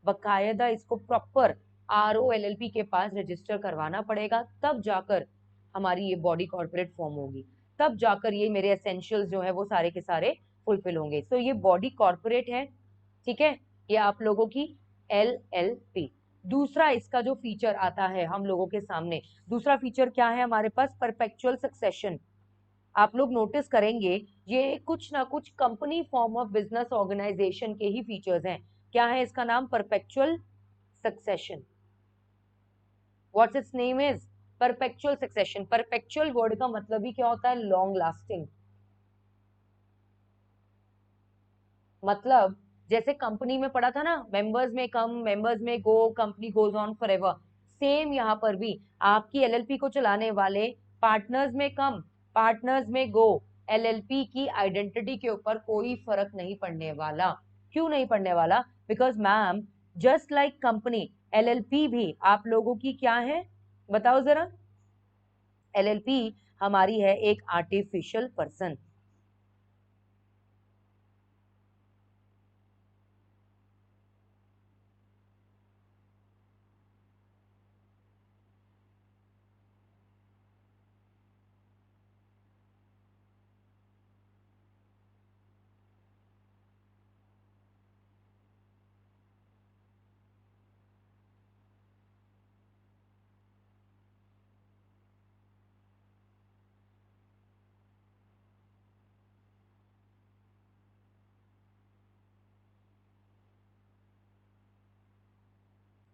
बकायदा इसको प्रॉपर आरओएलएलपी के पास रजिस्टर करवाना पड़ेगा, तब जाकर हमारी ये बॉडी कॉर्पोरेट फॉर्म होगी, तब जाकर ये मेरे एसेंशियल्स जो है वो सारे के सारे फुलफिल होंगे। तो ये बॉडी कॉर्पोरेट है, ठीक है, ये आप लोगों की एलएलपी। दूसरा इसका जो फीचर आता है हम लोगों के सामने, दूसरा फीचर क्या है हमारे पास, परपेचुअल सक्सेशन। आप लोग नोटिस करेंगे ये कुछ ना कुछ company form of business organisation के ही फीचर्स हैं। क्या है इसका नाम, perpetual succession. What's its name is, perpetual succession. Perpetual word का मतलब ही क्या होता है, लॉन्ग लास्टिंग। मतलब जैसे कंपनी में पढ़ा था ना, मेंबर्स में कम, मेंबर्स में go, company goes on forever, same यहाँ पर भी आपकी एलएलपी को चलाने वाले पार्टनर्स में कम, पार्टनर्स में गो, एलएलपी की आइडेंटिटी के ऊपर कोई फर्क नहीं पड़ने वाला। क्यों नहीं पड़ने वाला? Because ma'am just like company, LLP भी आप लोगों की क्या है बताओ जरा? एलएलपी हमारी है एक आर्टिफिशियल पर्सन।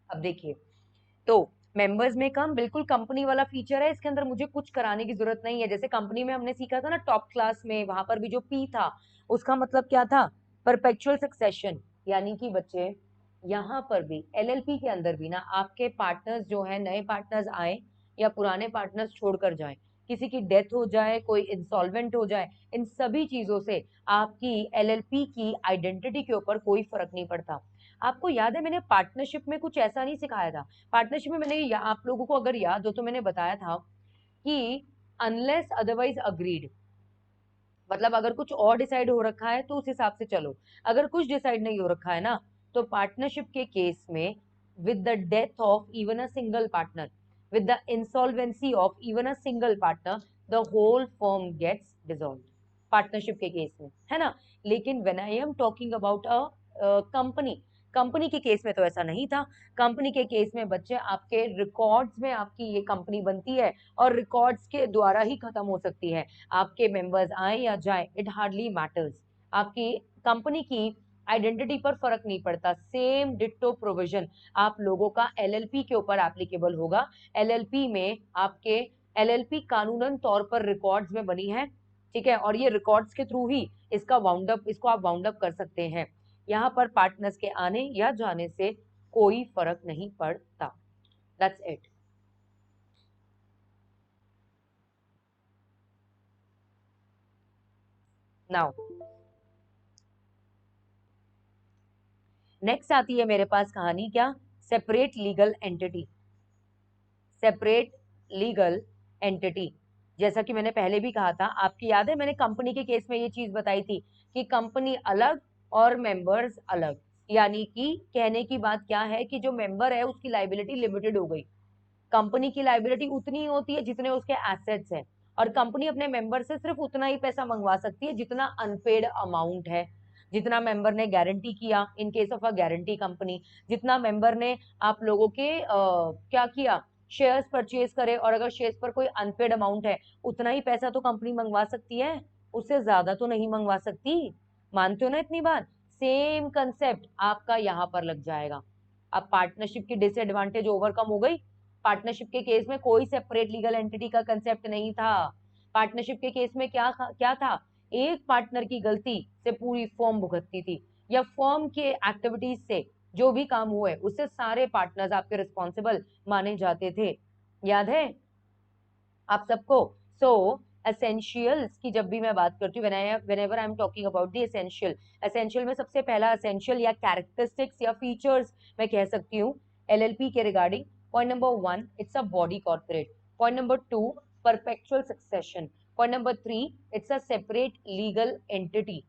अब देखिए, तो मेंबर्स में कम बिल्कुल कंपनी वाला फीचर है, इसके अंदर मुझे कुछ कराने की जरूरत नहीं है। जैसे कंपनी में हमने सीखा था ना टॉप क्लास में, वहां पर भी जो पी था उसका मतलब क्या था? Perpetual succession. यानी कि बच्चे यहाँ पर भी एलएलपी के अंदर भी ना आपके पार्टनर्स जो है, नए पार्टनर्स आए या पुराने पार्टनर्स छोड़कर जाए, किसी की डेथ हो जाए, कोई इंसॉल्वेंट हो जाए, इन सभी चीजों से आपकी एलएलपी की आइडेंटिटी के ऊपर कोई फर्क नहीं पड़ता। आपको याद है मैंने पार्टनरशिप में कुछ ऐसा नहीं सिखाया था? पार्टनरशिप में मैंने आप लोगों को अगर याद हो तो मैंने बताया था कि अनलेस अदरवाइज अग्रीड, मतलब अगर कुछ और डिसाइड हो रखा है तो उस हिसाब से चलो, अगर कुछ डिसाइड नहीं हो रखा है ना, तो पार्टनरशिप के केस में with the death of even a single partner, with the insolvency of even a single partner, the whole firm gets dissolve, partnership के केस में, है ना? लेकिन when I am talking about a company, company के case में तो ऐसा नहीं था। कंपनी के केस में बच्चे आपके रिकॉर्ड्स में आपकी ये कंपनी बनती है और रिकॉर्ड्स के द्वारा ही खत्म हो सकती है। आपके मेंबर्स आए या जाए, इट हार्डली मैटर्स, आपकी कंपनी की आइडेंटिटी पर फर्क नहीं पड़ता। सेम डिट्टो प्रोविजन आप लोगों का एलएलपी के ऊपर एप्लीकेबल होगा। एलएलपी में आपके एलएलपी कानूनन तौर पर रिकॉर्ड्स में बनी है, ठीक है, और ये रिकॉर्ड्स के थ्रू ही इसका वाउंड अप, इसको आप वाउंड अप कर सकते हैं। यहाँ पर पार्टनर्स के आने या जाने से कोई फर्क नहीं पड़ता। That's it. नाउ नेक्स्ट आती है मेरे पास कहानी, क्या? Separate legal entity. Separate legal entity, जैसा कि मैंने पहले भी कहा था, आपकी याद है मैंने कंपनी के केस में ये चीज बताई थी कि कंपनी अलग और मेंबर्स अलग। यानी कि कहने की बात क्या है कि जो मेंबर है उसकी लाइबिलिटी लिमिटेड हो गई। कंपनी की लाइबिलिटी उतनी ही होती है जितने उसके एसेट्स हैं, और कंपनी अपने मेंबर से सिर्फ उतना ही पैसा मंगवा सकती है जितना अनपेड अमाउंट है, जितना मेंबर ने गारंटी किया in case of a guarantee company, जितना मेंबर ने आप लोगों के क्या किया, शेयर्स परचेज करे, और अगर शेयर्स पर कोई अनपेड अमाउंट है उतना ही पैसा तो कंपनी मंगवा सकती है, उससे ज्यादा तो नहीं मंगवा सकती। मानते हो ना इतनी बात? सेम कंसेप्ट आपका यहाँ पर लग जाएगा। अब पार्टनरशिप की डिसएडवांटेज ओवरकम हो गई। पार्टनरशिप के केस में कोई सेपरेट लीगल एंटिटी का कंसेप्ट नहीं था। पार्टनरशिप के केस में क्या था? एक पार्टनर की गलती से पूरी फर्म भुगतती थी, या फर्म के एक्टिविटीज से जो भी काम हुए उससे सारे पार्टनर्स आपके रिस्पॉन्सिबल माने जाते थे। याद है आप सबको? सो एसेंशियल्स की जब भी मैं बात करती हूँ, whenever I am talking about the essential, essential में सबसे पहला एसेंशियल या कैरेक्टरिस्टिक्स या फीचर्स मैं कह सकती हूँ एलएलपी के regarding. Point number 1, it's a body corporate. Point number 2, perpetual succession. Point number 3, it's a separate legal entity.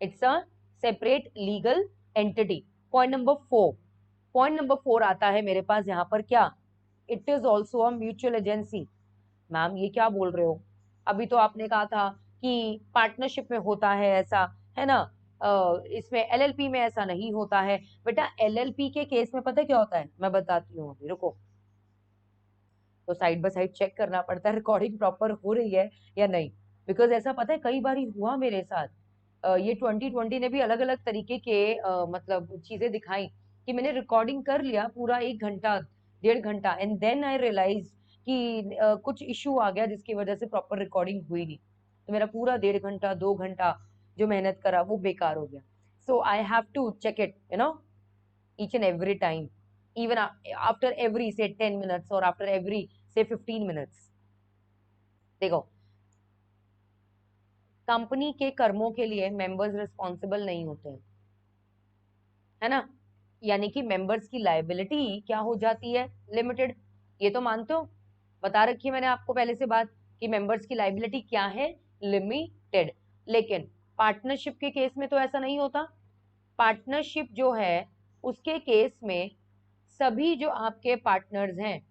It's a separate legal entity. Point number 4, point number 4 आता है मेरे पास यहाँ पर, क्या? It is also a mutual agency. Ma'am ये क्या बोल रहे हो? अभी तो आपने कहा था कि पार्टनरशिप में होता है ऐसा, है ना? इसमें एलएलपी में ऐसा नहीं होता है। बेटा एलएलपी के केस में पता है क्या होता है, मैं बताती हूँ, अभी रुको। तो साइड बाय साइड चेक करना पड़ता है रिकॉर्डिंग प्रॉपर हो रही है या नहीं, बिकॉज ऐसा पता है कई बार हुआ मेरे साथ। ये 2020 ने भी अलग अलग तरीके के मतलब चीजें दिखाई कि मैंने रिकॉर्डिंग कर लिया पूरा 1 घंटा 1.5 घंटा, एंड देन आई रियलाइज कि कुछ इशू आ गया जिसकी वजह से प्रॉपर रिकॉर्डिंग हुई नहीं, तो मेरा पूरा 1.5 घंटा 2 घंटा जो मेहनत करा वो बेकार हो गया। So I have to check it, each and every time, even after every say 10 minutes or after every say 15 minutes. देखो, कंपनी के कर्मों के लिए मेंबर्स रिस्पॉन्सिबल नहीं होते हैं, है ना? यानी कि मेंबर्स की लायबिलिटी क्या हो जाती है? लिमिटेड। ये तो मानते हो, बता रखी है मैंने आपको पहले से बात कि मेंबर्स की लायबिलिटी क्या है? लिमिटेड। लेकिन पार्टनरशिप के केस में तो ऐसा नहीं होता। पार्टनरशिप जो है उसके केस में सभी जो आपके पार्टनर्स हैं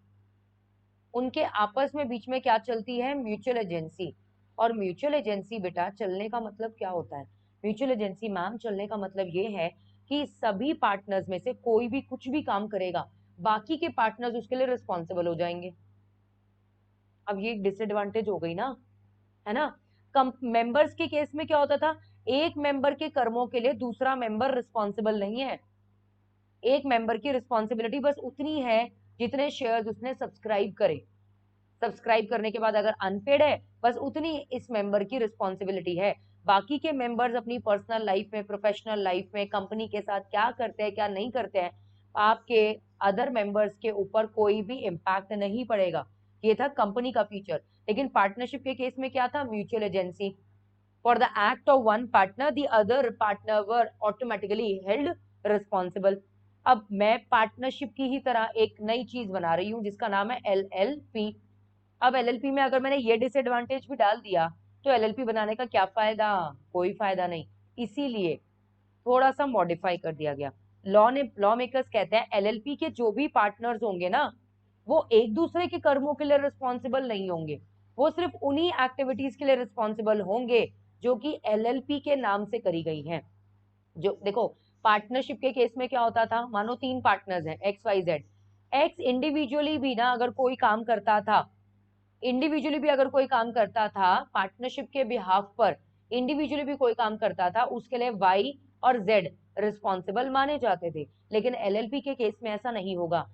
उनके आपस में बीच में क्या चलती है? Mutual agency. और म्यूचुअल एजेंसी बेटा चलने का मतलब क्या होता है? म्यूचुअल एजेंसी मैम चलने का मतलब ये है कि सभी पार्टनर्स में से कोई भी कुछ भी काम करेगा, बाकी के पार्टनर्स उसके लिए रिस्पॉन्सिबल हो जाएंगे। अब ये एक डिसएडवांटेज हो गई ना, है ना? मेंबर्स के केस में क्या होता था? एक मेंबर के कर्मों के लिए दूसरा मेंबर रिस्पॉन्सिबल नहीं है। एक मेंबर की रिस्पॉन्सिबिलिटी बस उतनी है जितने शेयर्स उसने सब्सक्राइब करे। सब्सक्राइब करने के बाद अगर अनपेड है, बस उतनी इस मेंबर की रिस्पॉन्सिबिलिटी है। बाकी के मेंबर्स अपनी पर्सनल लाइफ में, प्रोफेशनल लाइफ में, कंपनी के साथ क्या करते हैं क्या नहीं करते हैं, आपके अदर मेंबर्स के ऊपर कोई भी इम्पैक्ट नहीं पड़ेगा। ये था कंपनी का फीचर। लेकिन पार्टनरशिप के केस में क्या था? Mutual agency. For the act of one partner the other partner were automatically held responsible. अब मैं पार्टनरशिप की ही तरह एक नई चीज बना रही हूँ जिसका नाम है LLP। अब एलएलपी में अगर मैंने ये डिसएडवांटेज भी डाल दिया तो एलएलपी बनाने का क्या फायदा? कोई फायदा नहीं। इसीलिए थोड़ा सा मॉडिफाई कर दिया गया। लॉ मेकर्स कहते हैं एलएलपी के जो भी पार्टनर्स होंगे ना, वो एक दूसरे के कर्मों के लिए रिस्पॉन्सिबल नहीं होंगे। वो सिर्फ उन्हीं एक्टिविटीज के लिए रिस्पॉन्सिबल होंगे जो कि एलएलपी के नाम से करी गई हैं। जो देखो, पार्टनरशिप के केस में क्या होता था? मानो 3 पार्टनर्स हैं XYZ। एक्स इंडिविजुअली भी ना अगर कोई काम करता था, इंडिविजुअली भी अगर कोई काम करता था पार्टनरशिप के बिहाफ पर, इंडिविजुअली भी कोई काम करता था, उसके लिए वाई और जेड रिस्पॉन्सिबल माने जाते थे। लेकिन एलएलपी के केस में ऐसा नहीं होगा।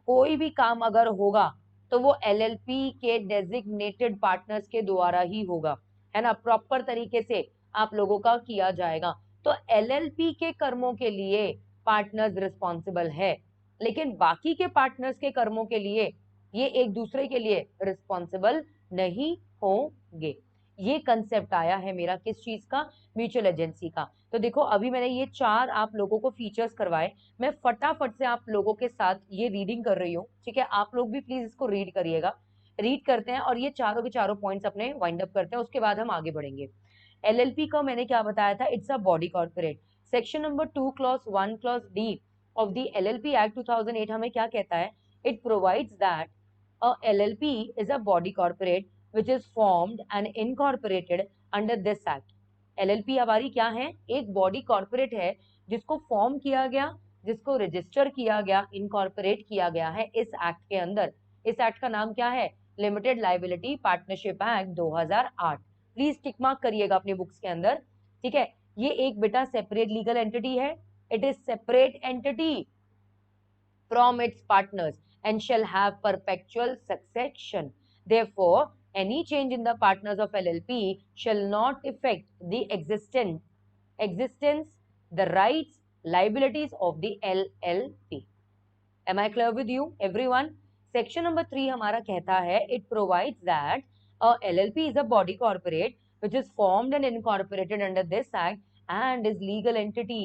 कोई भी काम अगर होगा तो वो एलएलपी के डेजिग्नेटेड पार्टनर्स के द्वारा ही होगा, है ना? प्रॉपर तरीके से आप लोगों का किया जाएगा। तो एलएलपी के कर्मों के लिए पार्टनर्स रिस्पॉन्सिबल है, लेकिन बाकी के पार्टनर्स के कर्मों के लिए ये एक दूसरे के लिए रिस्पॉन्सिबल नहीं होंगे। ये कंसेप्ट आया है मेरा किस चीज का? म्यूचुअल एजेंसी का। तो देखो, अभी मैंने ये 4 आप लोगों को फीचर्स करवाए। मैं फटाफट से आप लोगों के साथ ये रीडिंग कर रही हूँ, ठीक है? आप लोग भी प्लीज इसको रीड करिएगा। रीड करते हैं और ये चारों के चारों पॉइंट्स अपने वाइंड अप करते हैं, उसके बाद हम आगे बढ़ेंगे। एलएलपी का मैंने क्या बताया था? It's a body corporate. Section number 2 clause 1 clause D of the LLP act 2008 हमें क्या कहता है? It provides that a LLP is a body corporate which is formed and incorporated under this act. LLP हमारी क्या है? एक body corporate है जिसको फॉर्म किया गया, जिसको रजिस्टर किया गया, इनकॉर्पोरेट किया गया है इस एक्ट के अंदर। इस एक्ट का नाम क्या है? Limited liability partnership act 2008। Please tick mark करिएगा अपनी बुक्स के अंदर, ठीक है? ये एक बेटा सेपरेट लीगल एंटिटी है। It is separate entity from its partners and shall have perpetual succession. Therefore, any change in the partners of LLP shall not affect the existence, the rights, liabilities of the LLP. Am I clear with you, everyone? Section number 3 हमारा कहता है it provides that a LLP is a body corporate which is formed and incorporated under this act and is legal entity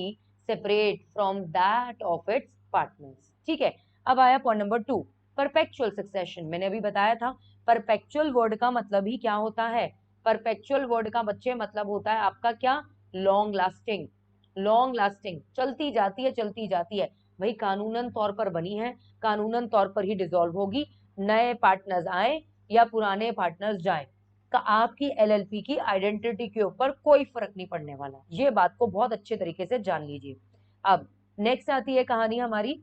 separate from that of its partners. ठीक है? अब आया point number 2, perpetual succession. मैंने अभी बताया था perpetual word का मतलब ही क्या होता है? परपेचुअल वर्ड का बच्चे मतलब होता है आपका क्या? Long lasting. लॉन्ग लास्टिंग, चलती जाती है, चलती जाती है भाई। कानूनन तौर पर बनी है, कानूनन तौर पर ही डिसॉल्व होगी। नए पार्टनर्स आए या पुराने पार्टनर्स जाए, का आपकी एलएलपी की आइडेंटिटी के ऊपर कोई फर्क नहीं पड़ने वाला। ये बात को बहुत अच्छे तरीके से जान लीजिए। अब नेक्स्ट आती है कहानी हमारी।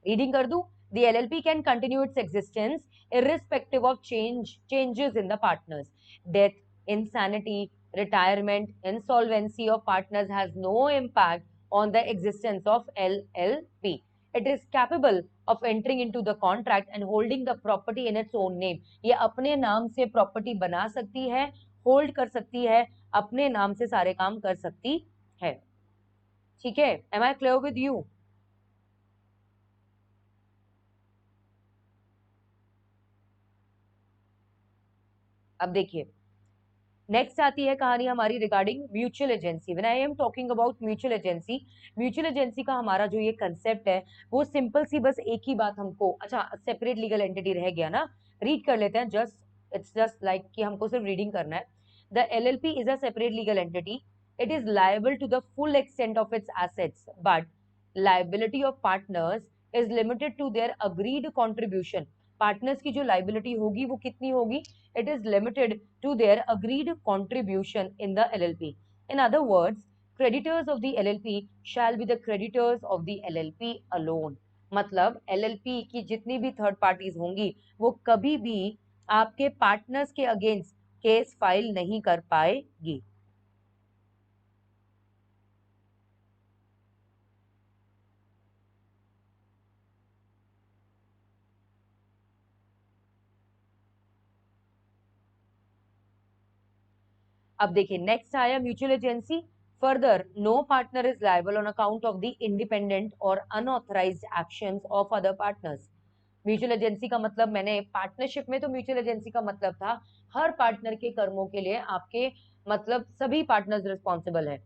रीडिंग कर दूं? The LLP can continue its existence irrespective of changes in the partners. Death, insanity, retirement, insolvency of partners has no impact on the existence of LLP. It is capable of entering into the contract and holding the property in its own name. ये अपने नाम से property बना सकती है, hold कर सकती है अपने नाम से सारे काम कर सकती है। ठीक है, am I clear with you? अब देखिए नेक्स्ट आती है कहानी हमारी regarding mutual agency. When I am talking about mutual agency का हमारा जो ये कंसेप्ट है वो सिंपल सी बस एक ही बात हमको, अच्छा सेपरेट लीगल एंटिटी रह गया ना, रीड कर लेते हैं, जस्ट इट्स जस्ट लाइक कि हमको सिर्फ रीडिंग करना है। The LLP is a separate legal entity, it is liable to the full extent of its assets, but liability of partners is limited to their agreed contribution. Partners की जो liability होगी वो कितनी होगी? It is limited to their agreed contribution in the LLP. In other words, creditors of the LLP shall be the creditors of the LLP alone. मतलब LLP की जितनी भी थर्ड पार्टीज होंगी वो कभी भी आपके पार्टनर्स के अगेंस्ट केस फाइल नहीं कर पाएगी। अब देखिए नेक्स्ट आया mutual agency. Further, no partner is liable on account of the independent और unauthorised actions of other partners. Mutual agency का मतलब, मैंने पार्टनरशिप में तो म्यूचुअल एजेंसी का मतलब था हर पार्टनर के कर्मों के लिए आपके मतलब सभी पार्टनर्स रिस्पॉन्सिबल है,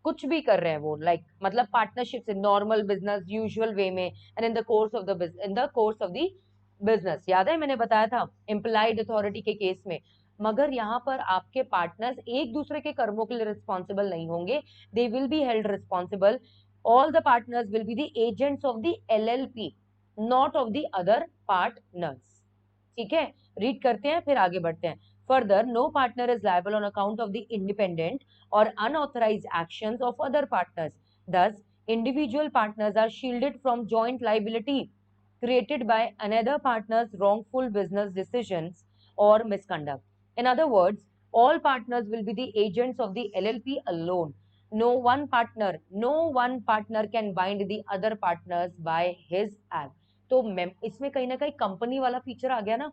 कुछ भी कर रहे हैं वो, लाइक मतलब पार्टनरशिप से नॉर्मल बिजनेस यूजुअल वे में and in the course of the business. याद है मैंने बताया था इम्प्लाइड अथॉरिटी के केस में। मगर यहाँ पर आपके पार्टनर्स एक दूसरे के कर्मों के लिए रिस्पॉन्सिबल नहीं होंगे, they will be held responsible, all the partners will be the agents of the LLP, not of the other partners. ठीक है, रीड करते हैं फिर आगे बढ़ते हैं। Further, no partner is liable on account of the independent or unauthorized actions of other partners. Thus, individual partners are shielded from joint liability created by another partner's wrongful business decisions or misconduct. In other words, all partners will be the agents of the LLP alone. No one partner can bind the other partners by his act. तो इसमें कहीं ना कहीं company वाला feature आ गया ना,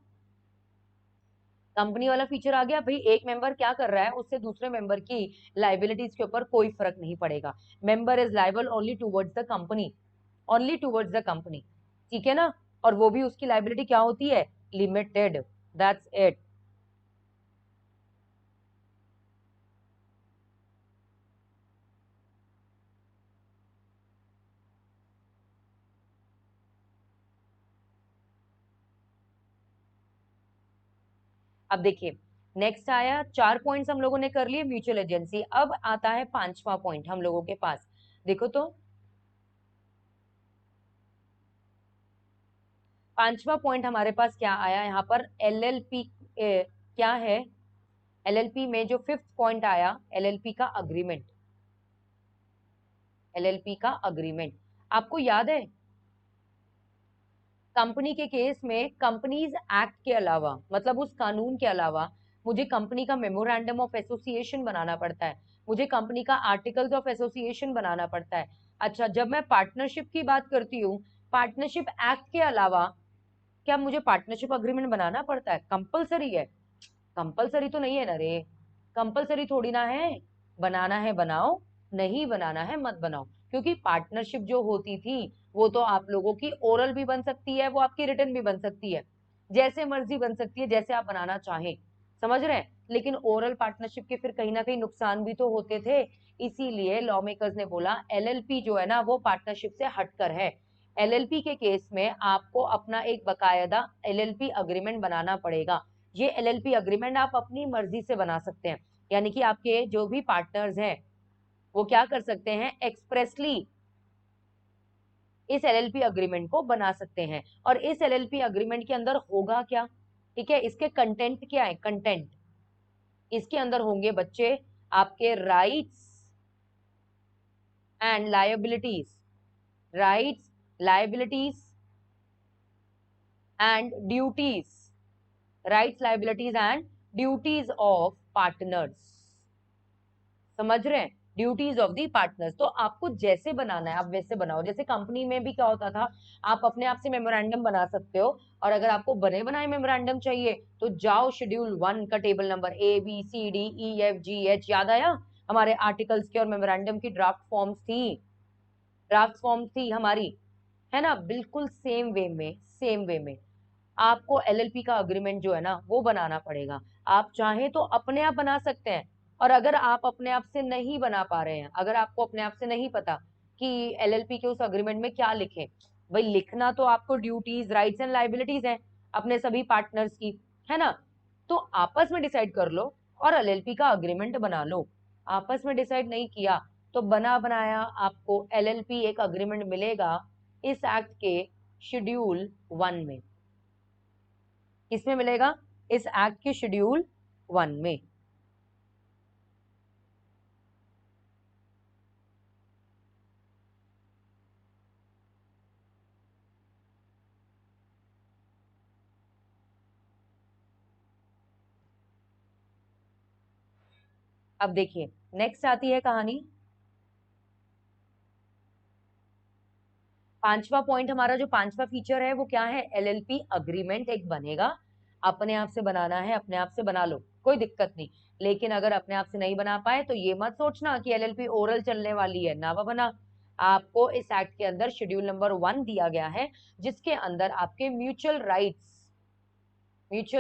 company वाला feature आ गया भाई, एक मेंबर क्या कर रहा है उससे दूसरे मेंबर की लाइबिलिटीज के ऊपर कोई फर्क नहीं पड़ेगा। Member is liable only towards the company, only towards the company. ठीक है ना, और वो भी उसकी लाइबिलिटी क्या होती है? Limited, that's it. अब देखिए नेक्स्ट आया, 4 पॉइंट्स हम लोगों ने कर लिए म्यूचुअल एजेंसी। अब आता है 5वां पॉइंट हम लोगों के पास, देखो तो 5वां पॉइंट हमारे पास क्या आया यहाँ पर? एलएलपी क्या है? एलएलपी में जो 5th पॉइंट आया, एलएलपी का अग्रीमेंट। एलएलपी का अग्रीमेंट आपको याद है कंपनी के केस में कंपनीज एक्ट के अलावा, मतलब उस कानून के अलावा मुझे कंपनी का मेमोरेंडम ऑफ एसोसिएशन बनाना पड़ता है, मुझे कंपनी का आर्टिकल्स ऑफ एसोसिएशन बनाना पड़ता है। अच्छा, जब मैं पार्टनरशिप की बात करती हूँ, पार्टनरशिप एक्ट के अलावा क्या मुझे पार्टनरशिप अग्रीमेंट बनाना पड़ता है? कंपलसरी है? कंपलसरी तो नहीं है ना रे, कंपलसरी थोड़ी ना है। बनाना है बनाओ, नहीं बनाना है मत बनाओ। क्योंकि पार्टनरशिप जो होती थी वो तो आप लोगों की ओरल भी बन सकती है, वो आपकी रिटर्न भी बन सकती है, जैसे मर्जी बन सकती है, जैसे आप बनाना चाहें, समझ रहे हैं। लेकिन ओरल पार्टनरशिप के फिर कहीं ना कहीं नुकसान भी तो होते थे, इसीलिए लॉ मेकर्स ने बोला एलएलपी जो है ना वो पार्टनरशिप से हटकर है। एलएलपी के केस में आपको अपना एक बकायदा एलएलपी अग्रीमेंट बनाना पड़ेगा। ये एलएलपी अग्रीमेंट आप अपनी मर्जी से बना सकते हैं, यानी कि आपके जो भी पार्टनर्स हैं वो क्या कर सकते हैं, एक्सप्रेसली इस एलएलपी अग्रीमेंट को बना सकते हैं। और इस एलएलपी अग्रीमेंट के अंदर होगा क्या? ठीक है, इसके कंटेंट क्या है? कंटेंट इसके अंदर होंगे बच्चे आपके rights and liabilities, rights, liabilities and duties, rights, liabilities and duties of partners. समझ रहे हैं? Duties of the partners. तो आपको जैसे बनाना है आप वैसे बनाओ। जैसे कंपनी में भी क्या होता था, आप अपने आप से मेमोरेंडम बना सकते हो, और अगर आपको बने बनाए मेमोरेंडम चाहिए तो जाओ शेड्यूल 1 का टेबल नंबर ABCDEFGH, याद आया, हमारे आर्टिकल्स के और मेमोरेंडम की ड्राफ्ट फॉर्म्स थी हमारी, है ना। बिल्कुल सेम वे में आपको एलएलपी का अग्रीमेंट जो है ना वो बनाना पड़ेगा। आप चाहें तो अपने आप बना सकते हैं, और अगर आप अपने आप से नहीं बना पा रहे हैं, अगर आपको अपने आप से नहीं पता कि एलएलपी के उस अग्रीमेंट में क्या लिखे, भाई लिखना तो आपको ड्यूटीज राइट्स एंड लाइबिलिटीज है अपने सभी पार्टनर्स की, है ना। तो आपस में डिसाइड कर लो और एलएलपी का अग्रीमेंट बना लो। आपस में डिसाइड नहीं किया तो बना बनाया आपको एलएलपी एक अग्रीमेंट मिलेगा इस एक्ट के शेड्यूल 1 में। किसमें मिलेगा? इस एक्ट के शेड्यूल 1 में। अब देखिए नेक्स्ट आती है कहानी। पांचवा पॉइंट, हमारा जो पांचवा फीचर है वो क्या है? एलएलपी अग्रीमेंट एक बनेगा। अपने आप से बनाना है, अपने आप से बना लो, कोई दिक्कत नहीं। लेकिन अगर अपने आप से नहीं बना पाए तो ये मत सोचना कि एलएलपी ओरल चलने वाली है, ना बना। आपको इस एक्ट के अंदर शेड्यूल नंबर 1 दिया गया है, जिसके अंदर आपके म्यूचुअल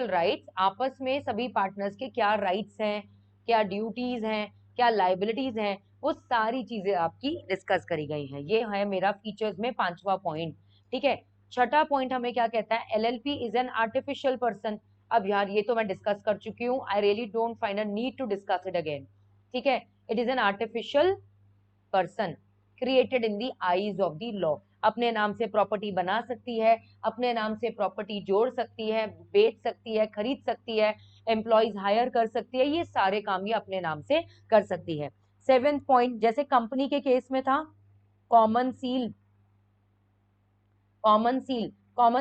राइट्स आपस में सभी पार्टनर्स के क्या राइट्स हैं, क्या ड्यूटीज हैं, क्या लाइबिलिटीज हैं, वो सारी चीजें आपकी डिस्कस करी गई हैं। ये है मेरा फीचर्स में पांचवा पॉइंट। ठीक है। छठा पॉइंट हमें क्या कहता है? LLP is an artificial person. अब यार ये तो मैं डिस्कस कर चुकी हूँ, I really don't find a need to discuss it again. ठीक है। It is an artificial person created in the eyes of the law. अपने नाम से प्रॉपर्टी बना सकती है, अपने नाम से प्रॉपर्टी जोड़ सकती है, बेच सकती है, खरीद सकती है, एम्प्लॉयज हायर कर सकती है, ये सारे काम ये अपने नाम से कर सकती है। सेवेंथ पॉइंट, जैसे कंपनी के केस में था कॉमन सील। कॉमन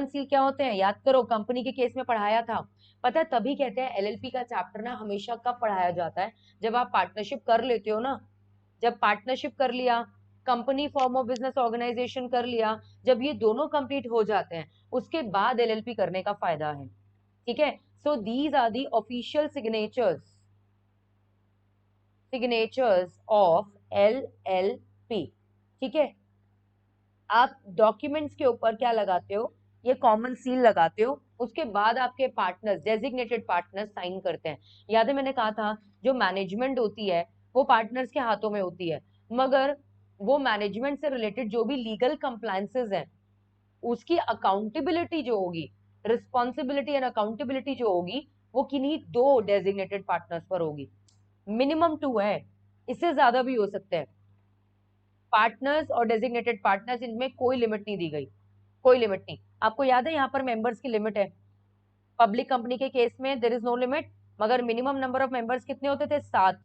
सील क्या होते हैं याद करो, कंपनी के केस में पढ़ाया था। पता है तभी कहते हैं एलएलपी का चैप्टर ना हमेशा कब पढ़ाया जाता है? जब आप पार्टनरशिप कर लेते हो ना। जब पार्टनरशिप कर लिया, company form of business organisation कर लिया, जब ये दोनों कंप्लीट हो जाते हैं उसके बाद एलएलपी करने का फायदा है। ठीक है। So these are the official signatures of LLP. ठीक है। आप डॉक्यूमेंट्स के ऊपर क्या लगाते हो? ये कॉमन सील लगाते हो। उसके बाद आपके पार्टनर्स, डेजिग्नेटेड पार्टनर्स साइन करते हैं। याद है मैंने कहा था जो मैनेजमेंट होती है वो पार्टनर्स के हाथों में होती है, मगर वो मैनेजमेंट से रिलेटेड जो भी लीगल कंप्लायंसेस हैं उसकी अकाउंटेबिलिटी जो होगी, रिस्पॉन्सिबिलिटी एंड अकाउंटेबिलिटी जो होगी, वो किन्हीं 2 डेजिग्नेटेड पार्टनर्स पर होगी। मिनिमम 2 है, इससे ज्यादा भी हो सकते हैं। पार्टनर्स और डेजिग्नेटेड पार्टनर्स, इनमें कोई लिमिट नहीं दी गई, कोई लिमिट नहीं। आपको याद है यहाँ पर मेंबर्स की लिमिट है। पब्लिक कंपनी के केस में देयर इज नो लिमिट, मगर मिनिमम नंबर ऑफ मेंबर्स कितने होते थे? 7,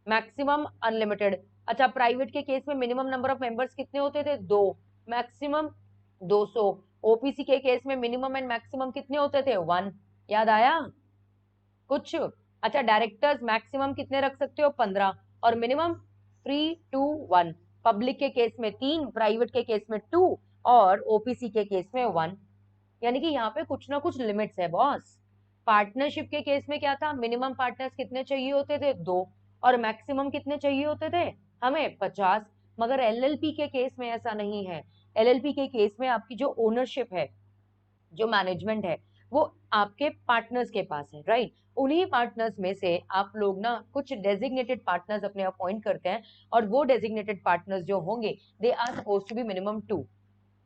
मैक्सिमम अनलिमिटेड। अच्छा, प्राइवेट के केस में मिनिमम नंबर ऑफ मेंबर्स कितने होते थे? 2, मैक्सिमम 200। ओपीसी के केस में मिनिमम एंड मैक्सिमम कितने होते थे? 1। याद आया कुछ? अच्छा, डायरेक्टर्स मैक्सिमम कितने रख सकते हो? 15, और मिनिमम 3 to 1। पब्लिक के केस में 3, प्राइवेट के केस में 2, और ओपीसी के केस में 1। यानी कि यहाँ पे कुछ ना कुछ लिमिट्स है बॉस। पार्टनरशिप के केस में क्या था? मिनिमम पार्टनर्स कितने चाहिए होते थे? 2, और मैक्सिमम कितने चाहिए होते थे हमें? 50। मगर एलएलपी के केस में ऐसा नहीं है। एलएलपी के केस में आपकी जो ओनरशिप है, जो मैनेजमेंट है, वो आपके पार्टनर्स के पास है, राइट। उन्हीं पार्टनर्स में से आप लोग ना कुछ डेजिग्नेटेड पार्टनर्स अपने अपॉइंट करते हैं, और वो डेजिग्नेटेड पार्टनर्स जो होंगे they are suppose to be minimum 2,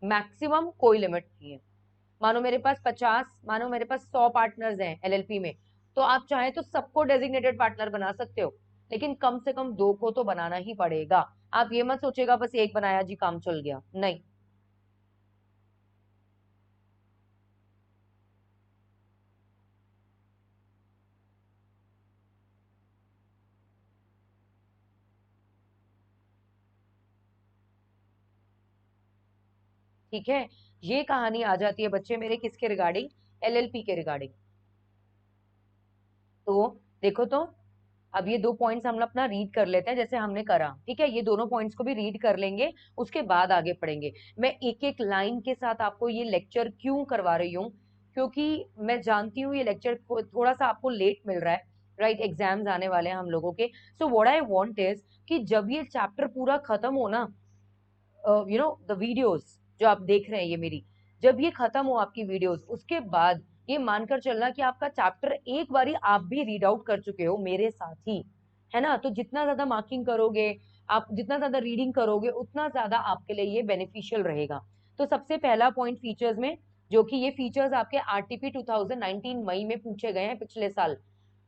maximum कोई लिमिट नहीं है। मानो मेरे पास 50, मानो मेरे पास 100 पार्टनर्स हैं एलएलपी में, तो आप चाहें तो सबको डेजिग्नेटेड पार्टनर बना सकते हो, लेकिन कम से कम 2 को तो बनाना ही पड़ेगा। आप ये मत सोचेगा बस एक बनाया जी काम चल गया, नहीं। ठीक है। ये कहानी आ जाती है बच्चे मेरे किसके रिगार्डिंग? एलएलपी के रिगार्डिंग। तो देखो तो, अब ये 2 पॉइंट्स हम अपना रीड कर लेते हैं जैसे हमने करा, ठीक है। ये दोनों पॉइंट्स को भी रीड कर लेंगे, उसके बाद आगे पढ़ेंगे। मैं एक एक लाइन के साथ आपको ये लेक्चर क्यों करवा रही हूँ, क्योंकि मैं जानती हूँ ये लेक्चर थोड़ा सा आपको लेट मिल रहा है, राइट। एग्जाम्स आने वाले हैं हम लोगों के। So what I want is कि जब ये चैप्टर पूरा खत्म हो ना, यू नो द वीडियोस जो आप देख रहे हैं ये मेरी, जब ये खत्म हो आपकी वीडियोस, उसके बाद ये मानकर चलना कि आपका चैप्टर एक बारी आप भी रीड आउट कर चुके हो मेरे साथ ही, है ना। तो जितना ज्यादा मार्किंग करोगे आप, जितना ज्यादा रीडिंग करोगे, उतना ज्यादा आपके लिए ये बेनिफिशियल रहेगा। तो सबसे पहला पॉइंट फीचर्स में, जो कि ये फीचर्स आपके आरटीपी 2019 मई में पूछे गए हैं पिछले साल,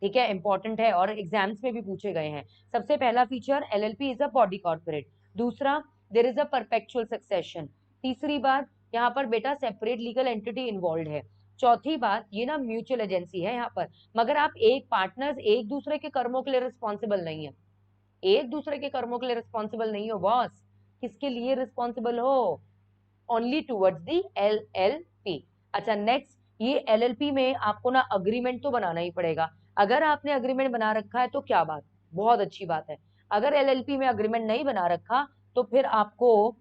ठीक है, इंपॉर्टेंट है और एग्जाम्स में भी पूछे गए हैं। सबसे पहला feature, LLP is a body corporate. दूसरा, there is a perpetual succession. तीसरी बात, यहाँ पर बेटा सेपरेट लीगल एंटिटी इन्वॉल्व है। चौथी बात, ये ना म्यूचुअल एजेंसी है यहाँ पर, मगर आप एक पार्टनर्स एक दूसरे के कर्मों के लिए रिस्पॉन्सिबल नहीं है, एक दूसरे के कर्मों के लिए रिस्पॉन्सिबल नहीं हो बॉस। किसके लिए रिस्पॉन्सिबल हो? Only towards the LLP. अच्छा नेक्स्ट, ये एलएलपी में आपको ना अग्रीमेंट तो बनाना ही पड़ेगा। अगर आपने अग्रीमेंट बना रखा है तो क्या बात, बहुत अच्छी बात है। अगर एलएलपी में अग्रीमेंट नहीं बना रखा तो फिर आपको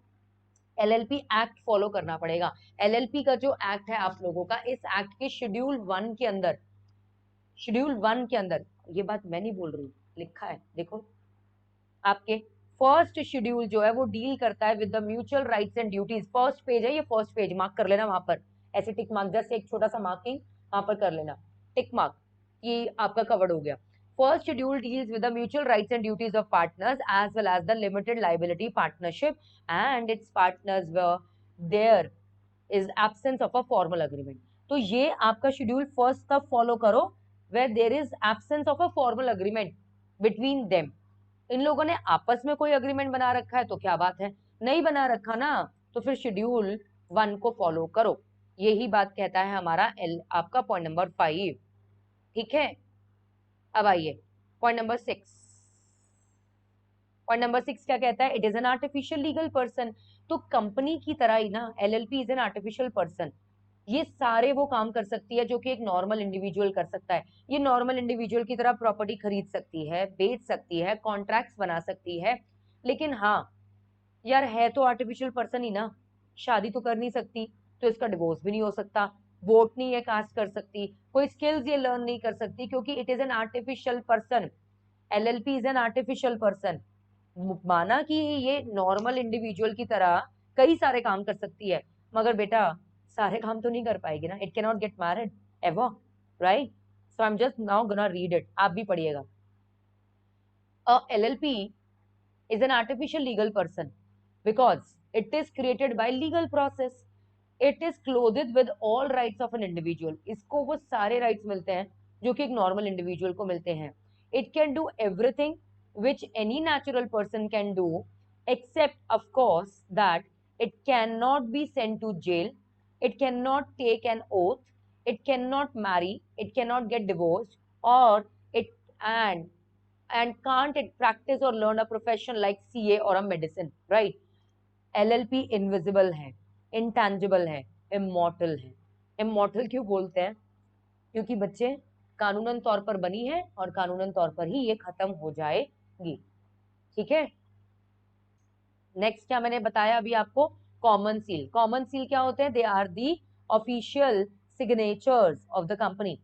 एलएलपी एक्ट फॉलो करना पड़ेगा। एलएलपी का जो एक्ट है आप लोगों का, इस एक्ट के शेड्यूल 1 के अंदर, शेड्यूल 1 के अंदर, ये बात मैं नहीं बोल रही, लिखा है देखो आपके, फर्स्ट शेड्यूल जो है वो डील करता है with the mutual rights and duties. First page है ये, फर्स्ट पेज मार्क कर लेना वहां पर, ऐसे टिक मार्क, जस्ट एक छोटा सा मार्किंग वहां पर कर लेना, टिक मार्क, ये आपका कवर्ड हो गया। First schedule deals with the mutual rights and duties of partners as well as the limited liability partnership and its partners there is absence of a formal agreement. तो ये आपका schedule first तब follow करो where there is absence of a formal agreement between them. इन लोगों ने आपस में कोई अग्रीमेंट बना रखा है तो क्या बात है, नहीं बना रखा ना, तो फिर शेड्यूल 1 को फॉलो करो। यही बात कहता है हमारा आपका पॉइंट नंबर 5, ठीक है। अब आइए पॉइंट नंबर 6। पॉइंट नंबर 6 क्या कहता है? It is an artificial legal person. तो कंपनी की तरह ही ना LLP is an artificial person. ये सारे वो काम कर सकती है जो कि एक नॉर्मल इंडिविजुअल कर सकता है। ये नॉर्मल इंडिविजुअल की तरह प्रॉपर्टी खरीद सकती है, बेच सकती है, कॉन्ट्रैक्ट्स बना सकती है, लेकिन हाँ यार है तो आर्टिफिशियल पर्सन ही ना, शादी तो कर नहीं सकती, तो इसका डिवोर्स भी नहीं हो सकता, वोट नहीं है कास्ट कर सकती, कोई स्किल्स ये लर्न नहीं कर सकती, क्योंकि it is an artificial person. LLP is an artificial person. माना कि ये नॉर्मल इंडिविजुअल की तरह कई सारे काम कर सकती है, मगर बेटा सारे काम तो नहीं कर पाएगी ना, it can not get married ever, right. So I am just now gonna read it, आप भी पढ़िएगा। अ LLP is an artificial legal person because it is created by legal process. It is clothed with all rights of an individual. इसको वो सारे rights मिलते हैं जो कि एक normal individual को मिलते हैं. It can do everything which any natural person can do, except of course that it cannot be sent to jail, it cannot take an oath, it cannot marry, it cannot get divorced, or it and can't it practice or learn a profession like CA or a medicine, right? LLP invisible है, intangible है, immortal है। Immortal क्यों बोलते हैं? क्योंकि बच्चे कानूनन तौर पर बनी है और कानूनन तौर पर ही ये खत्म हो जाएगी, ठीक है। नेक्स्ट क्या मैंने बताया अभी आपको? Common seal. कॉमन सील क्या होते हैं? They are the official signatures of the company.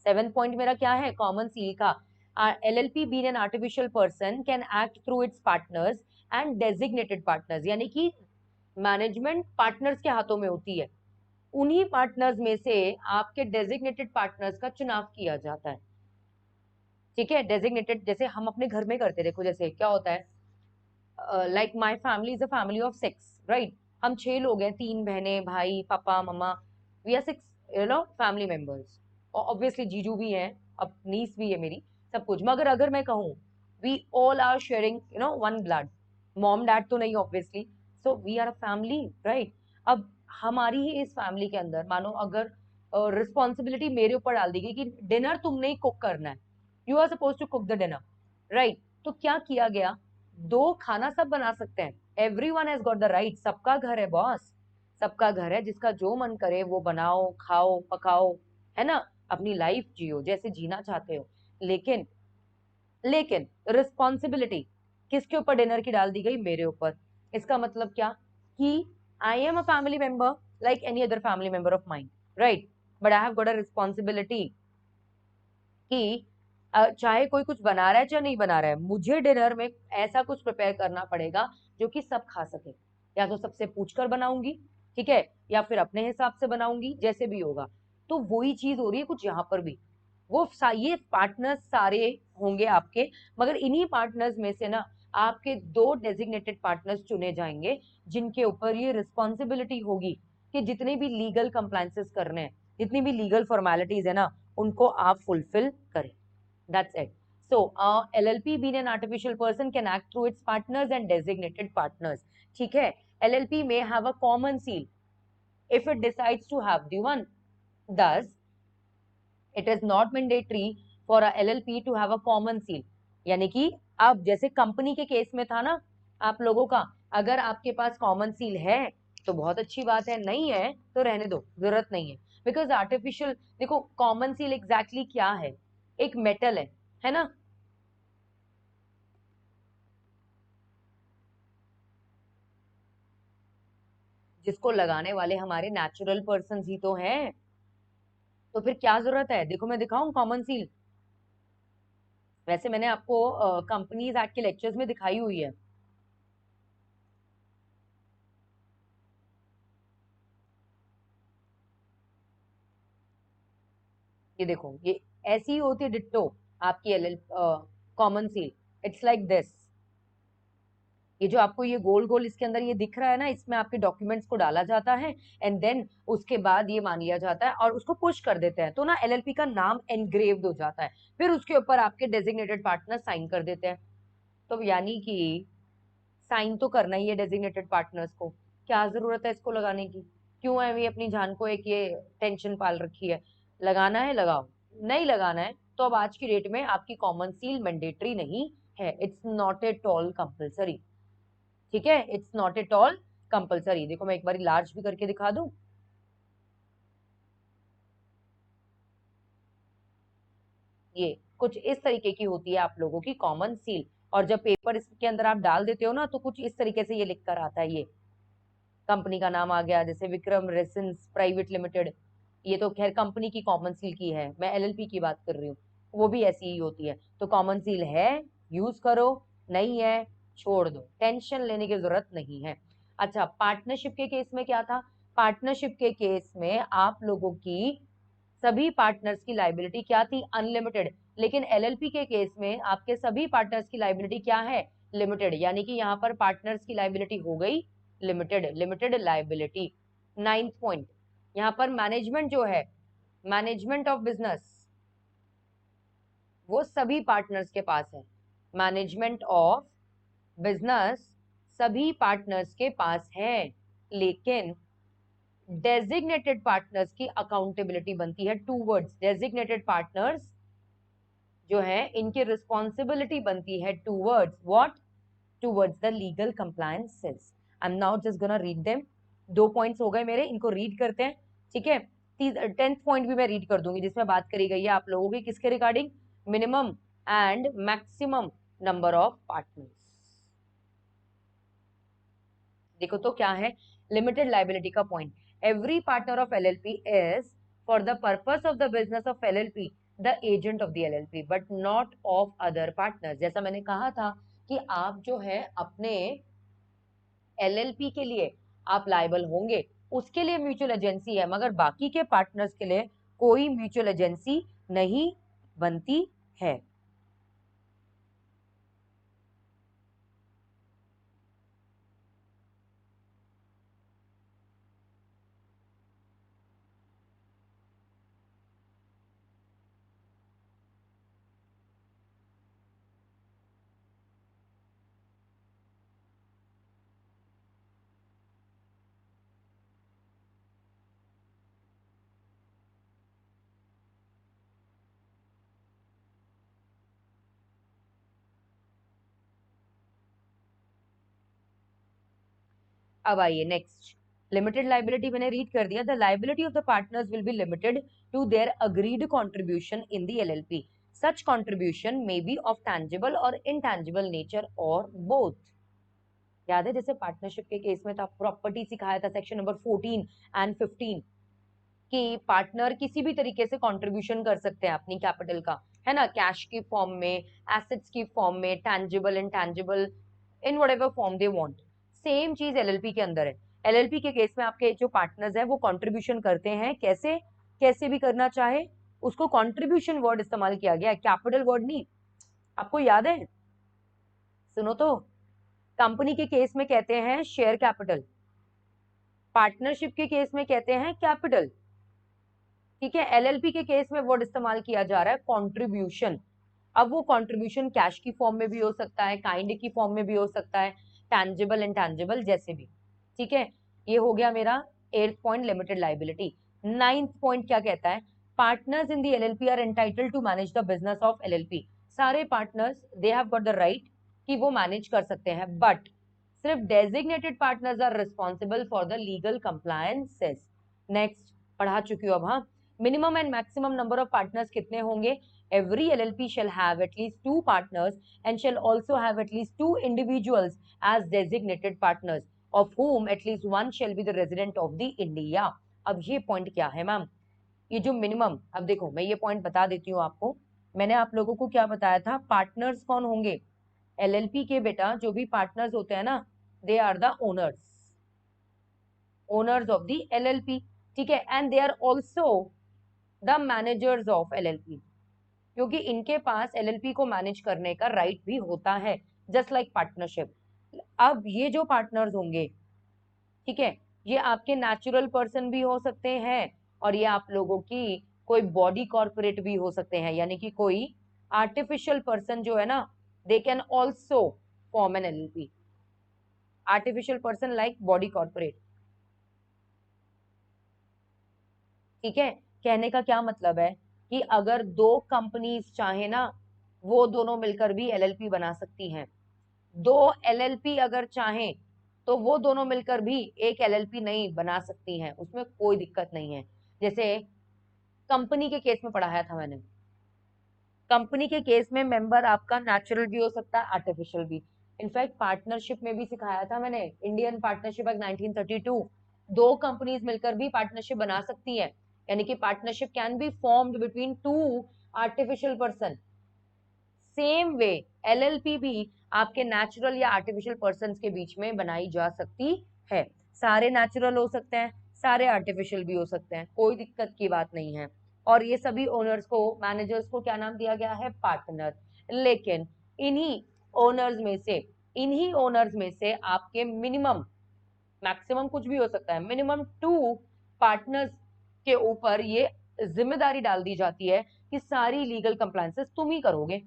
7 point मेरा क्या है? कॉमन सील का। LLP being an artificial person can act through its partners and designated partners, यानी कि मैनेजमेंट पार्टनर्स के हाथों में होती है, उन्हीं पार्टनर्स में से आपके डेजिग्नेटेड पार्टनर्स का चुनाव किया जाता है, ठीक है। डेजिग्नेटेड जैसे हम अपने घर में करते, देखो जैसे क्या होता है, like my family is a family of 6, right. हम 6 लोग हैं, 3 बहनें, भाई, पापा, मम्मा, वी आर 6 फैमिली मेंबर्स, और ऑब्वियसली जीजू भी हैं, अब नीस भी है मेरी, सब कुछ। मगर अगर मैं कहूँ we all are sharing one blood, mom dad तो नहीं obviously, so we are a family, right. अब हमारी ही इस फैमिली के अंदर मानो अगर रिस्पॉन्सिबिलिटी मेरे ऊपर डाल दी गई कि डिनर तुमने ही कुक करना है, you are suppose to cook the dinner, right. तो क्या किया गया, 2 खाना सब बना सकते हैं, everyone has got the right, सबका घर है बॉस, सबका घर है, जिसका जो मन करे वो बनाओ, खाओ, पकाओ, है ना, अपनी लाइफ जियो जैसे जीना चाहते हो। लेकिन लेकिन रिस्पॉन्सिबिलिटी किसके ऊपर डिनर की डाल दी गई? मेरे ऊपर। इसका मतलब क्या कि I am a family member like any other family member of mind, right, but I have got a responsibility कि चाहे कोई कुछ बना रहा है चाहे नहीं बना रहा है, मुझे डिनर में ऐसा कुछ प्रिपेयर करना पड़ेगा जो कि सब खा सके। या तो सबसे पूछकर बनाऊंगी, ठीक है, या फिर अपने हिसाब से बनाऊंगी, जैसे भी होगा। तो वही चीज हो रही है कुछ यहाँ पर भी। ये पार्टनर्स सारे होंगे आपके, मगर इन्हीं पार्टनर्स में से ना आपके 2 डेजिग्नेटेड पार्टनर्स चुने जाएंगे, जिनके ऊपर ये रिस्पॉन्सिबिलिटी होगी कि जितने भी लीगल कंप्लायंसेस करने हैं, जितनी भी लीगल फॉर्मेलिटीज है ना, उनको आप फुलफिल करें। That's it. So, LLP being an artificial person can act through its partners and designated partners. ठीक है, LLP may have a common seal if it decides to have the one. Thus, it is not mandatory for a LLP to have a common seal. यानी कि अब जैसे company के case में था ना आप लोगों का, अगर आपके पास कॉमन सील है तो बहुत अच्छी बात है, नहीं है तो रहने दो, जरूरत नहीं है। बिकॉज आर्टिफिशियल, देखो कॉमन सील एग्जैक्टली क्या है, एक मेटल है ना, जिसको लगाने वाले हमारे नेचुरल पर्सन ही तो हैं। तो फिर क्या जरूरत है? देखो मैं दिखाऊं कॉमन सील, वैसे मैंने आपको कंपनीज एक्ट के लेक्चर्स में दिखाई हुई है। ये देखो, ये ऐसी ही होती है डिट्टो आपकी L common seal. It's like this. ये जो आपको ये गोल गोल इसके अंदर ये दिख रहा है ना, इसमें आपके डॉक्यूमेंट्स को डाला जाता है एंड देन उसके बाद ये मान लिया जाता है और उसको पुश कर देते हैं, तो ना एलएलपी का नाम एनग्रेव्ड हो जाता है, फिर उसके ऊपर आपके डेजिग्नेटेड पार्टनर साइन कर देते हैं। तो यानी कि साइन तो करना ही है डेजिग्नेटेड पार्टनर्स को, क्या जरूरत है इसको लगाने की? क्यों है भी अपनी जान को एक ये टेंशन पाल रखी है? लगाना है लगाओ, नहीं लगाना है तो अब आज की डेट में आपकी कॉमन सील मैंडेटरी नहीं है, it's not at all compulsory. ठीक है, it's not at all compulsory. देखो मैं एक बार लार्ज भी करके दिखा दूं, ये कुछ इस तरीके की होती है आप लोगों की कॉमन सील। और जब पेपर इसके अंदर आप डाल देते हो ना, तो कुछ इस तरीके से ये लिख कर आता है, ये कंपनी का नाम आ गया, जैसे विक्रम रेसिन्स प्राइवेट लिमिटेड। ये तो खैर कंपनी की कॉमन सील की है, मैं एलएलपी की बात कर रही हूँ, वो भी ऐसी ही होती है। तो कॉमन सील है, यूज करो, नहीं है छोड़ दो, टेंशन लेने की जरूरत नहीं है। अच्छा, पार्टनरशिप के केस में क्या था? पार्टनरशिप के केस में आप लोगों की सभी पार्टनर्स की लाइबिलिटी क्या थी? अनलिमिटेड। लेकिन एलएलपी के केस में आपके सभी पार्टनर्स की लाइबिलिटी क्या है? लिमिटेड। यानी कि यहाँ पर पार्टनर्स की लाइबिलिटी हो गई limited, limited liability. 9th point, यहाँ पर मैनेजमेंट जो है, मैनेजमेंट ऑफ बिजनेस, वो सभी पार्टनर्स के पास है। मैनेजमेंट ऑफ बिजनेस सभी पार्टनर्स के पास है, लेकिन डेजिग्नेटेड पार्टनर्स की अकाउंटेबिलिटी बनती है टूवर्ड्स, डेजिग्नेटेड पार्टनर्स जो है इनकी रिस्पॉन्सिबिलिटी बनती है towards what? Towards the legal compliances. I am now just gonna read them. 2 points हो गए मेरे, इनको रीड करते हैं, ठीक है। 10th पॉइंट भी मैं रीड कर दूंगी, जिसमें बात करी गई है आप लोगों की किसके regarding? Minimum and maximum number of partners. देखो तो क्या है लिमिटेड लाइबिलिटी का point? Every partner of LLP is for the purpose of the business of LLP the agent of the LLP but not of other partners. जैसा मैंने कहा था कि आप जो है अपने एलएलपी के लिए आप लायबल होंगे, उसके लिए म्यूचुअल एजेंसी है, मगर बाकी के पार्टनर्स के लिए कोई म्यूचुअल एजेंसी नहीं बनती है। अब आइए नेक्स्ट, लिमिटेड लाइबिलिटी मैंने रीड कर दिया। The liability of the partners will be limited to their agreed contribution in the LLP. Such contribution may be of tangible or intangible nature or both. याद है जैसे पार्टनरशिप के case में था, property सिखाया था सेक्शन नंबर 14 एंड 15 कि partner किसी भी तरीके से कंट्रीब्यूशन कर सकते हैं अपनी कैपिटल का, है ना, कैश की फॉर्म में, एसेट्स की फॉर्म में, tangible intangible, in whatever form they want. Same चीज एलएलपी के अंदर है। एलएलपी के केस में आपके जो पार्टनर्स हैं वो कंट्रीब्यूशन करते हैं, कैसे कैसे भी करना चाहे, उसको कंट्रीब्यूशन वर्ड इस्तेमाल किया गया है, कैपिटल वर्ड नहीं। आपको याद है? सुनो तो, कंपनी के केस में कहते हैं शेयर कैपिटल, पार्टनरशिप के केस में कहते हैं कैपिटल, ठीक है। एलएलपी के केस में वर्ड इस्तेमाल किया जा रहा है कंट्रीब्यूशन। अब वो कंट्रीब्यूशन कैश की फॉर्म में भी हो सकता है, काइंड की फॉर्म में भी हो सकता है, टैंजिबल इनटैंजिबल जैसे भी, ठीक है। ये हो गया मेरा 8th point, limited liability. 9th point क्या कहता है? Partners in the LLP are entitled to manage the business of LLP. सारे partners they have got the right कि वो मैनेज कर सकते हैं, बट सिर्फ designated partners are responsible for the legal compliances. Next पढ़ा चुकी हूँ अब। हाँ, minimum and maximum number of partners कितने होंगे? Every LLP shall have at least 2 partners and shall also have at least 2 individuals as designated partners, of whom at least one shall be the resident of the India. अब ये point क्या है ma'am? ये जो minimum, अब देखो मैं ये पॉइंट बता देती हूँ आपको। मैंने आप लोगों को क्या बताया था? पार्टनर्स कौन होंगे? एलएलपी के बेटा जो भी पार्टनर्स होते हैं ना, they are the owners of the LLP, ठीक है। And they are also the managers of LLP, क्योंकि इनके पास एलएलपी को मैनेज करने का राइट भी होता है, जस्ट लाइक पार्टनरशिप। अब ये जो पार्टनर्स होंगे, ठीक है, ये आपके नेचुरल पर्सन भी हो सकते हैं और ये आप लोगों की कोई बॉडी कॉर्पोरेट भी हो सकते हैं, यानी कि कोई आर्टिफिशियल पर्सन जो है ना, they can also form an LLP. Artificial person like body corporate, ठीक है। कहने का क्या मतलब है कि अगर दो कंपनीज चाहे ना, वो दोनों मिलकर भी एलएलपी बना सकती हैं। दो एलएलपी अगर चाहें तो वो दोनों मिलकर भी एक एलएलपी नहीं बना सकती हैं, उसमें कोई दिक्कत नहीं है। जैसे कंपनी के केस में पढ़ाया था मैंने, कंपनी के केस में मेंबर आपका नेचुरल भी हो सकता है, आर्टिफिशियल भी। इनफैक्ट पार्टनरशिप में भी सिखाया था मैंने, इंडियन पार्टनरशिप एक्ट 1932, दो कंपनीज मिलकर भी पार्टनरशिप बना सकती है, यानी कि partnership can be formed between two artificial person. Same way LLP भी आपके नेचुरल या आर्टिफिशियल पर्सन के बीच में बनाई जा सकती है। सारे नेचुरल हो सकते हैं, सारे आर्टिफिशियल भी हो सकते हैं, कोई दिक्कत की बात नहीं है। और ये सभी ओनर्स को, मैनेजर्स को क्या नाम दिया गया है? पार्टनर। लेकिन इन्हीं ओनर्स में से आपके मिनिमम, मैक्सिमम कुछ भी हो सकता है, मिनिमम 2 पार्टनर्स के ऊपर ये जिम्मेदारी डाल दी जाती है कि सारी लीगल कंप्लायंसेस तुम ही करोगे।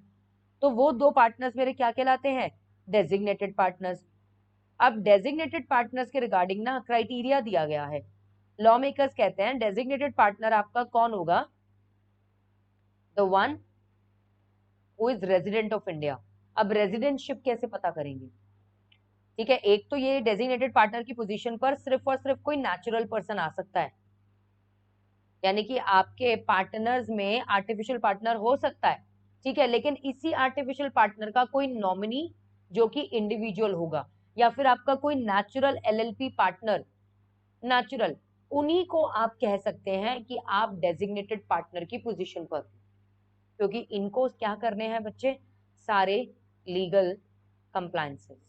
तो वो दो पार्टनर्स मेरे क्या कहलाते हैं? Designated partners. अब डेजिग्नेटेड पार्टनर्स के रिगार्डिंग ना क्राइटेरिया दिया गया है। लॉ मेकर्स कहते हैं डेजिग्नेटेड पार्टनर आपका कौन होगा? The one who is resident of India. अब रेजिडेंटशिप कैसे पता करेंगे? ठीक है, एक तो ये डेजिग्नेटेड पार्टनर की पोजीशन पर सिर्फ और सिर्फ कोई नेचुरल पर्सन आ सकता है, यानी कि आपके पार्टनर्स में आर्टिफिशियल पार्टनर हो सकता है, ठीक है, लेकिन इसी आर्टिफिशियल पार्टनर का कोई नॉमिनी जो कि इंडिविजुअल होगा, या फिर आपका कोई नेचुरल एलएलपी पार्टनर, नेचुरल, उन्हीं को आप कह सकते हैं कि आप डेजिग्नेटेड पार्टनर की पोजीशन पर, क्योंकि इनको क्या करने हैं बच्चे? सारे लीगल कंप्लायंसेस।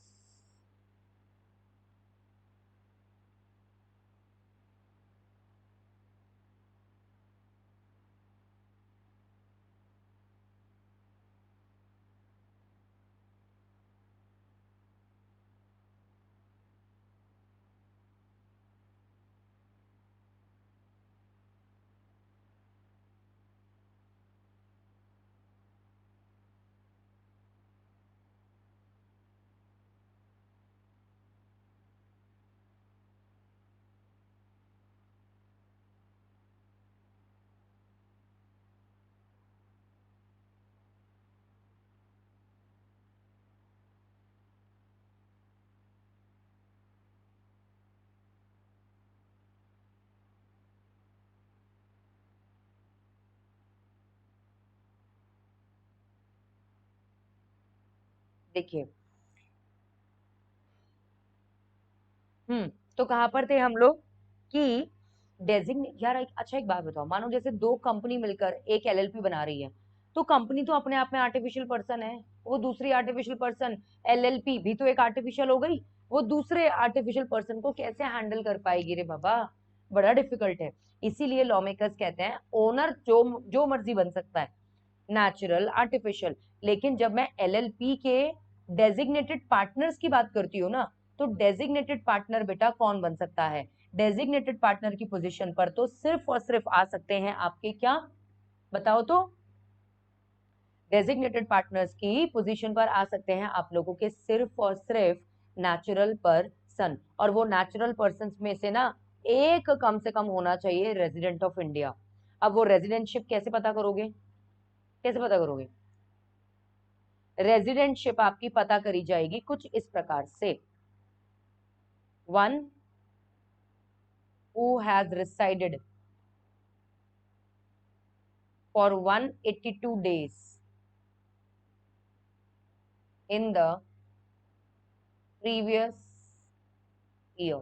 देखिए, तो कहाँ पर थे हम लोग कि डेजिग्नेट, यार अच्छा एक बात बताओ, मानो जैसे दो कंपनी मिलकर एक एलएलपी बना रही है, तो कंपनी तो अपने आप में आर्टिफिशियल पर्सन है, वो दूसरी आर्टिफिशियल पर्सन, एलएलपी भी तो एक आर्टिफिशियल हो गई, वो दूसरे आर्टिफिशियल पर्सन को कैसे हैंडल कर पाएगी रे बाबा, बड़ा डिफिकल्ट है। इसीलिए लॉ मेकर्स कहते हैं ओनर जो जो मर्जी बन सकता है, नेचुरल, आर्टिफिशियल। लेकिन जब मैं एलएलपी के डेजिग्नेटेड पार्टनर्स की बात करती हूँ ना, तो डेजिग्नेटेड पार्टनर बेटा कौन बन सकता है? डेजिग्नेटेड पार्टनर की पोजीशन पर तो सिर्फ और सिर्फ आ सकते हैं आपके क्या, बताओ तो। डेजिग्नेटेड पार्टनर्स की पोजीशन पर आ सकते हैं आप लोगों के सिर्फ और सिर्फ नेचुरल पर्सन, और वो नेचुरल पर्सन में से ना एक कम से कम होना चाहिए रेजिडेंट ऑफ इंडिया। अब वो रेजिडेंटशिप कैसे पता करोगे, कैसे पता करोगे? रेजिडेंटशिप आपकी पता करी जाएगी कुछ इस प्रकार से, one who has resided for 182 days in the previous year।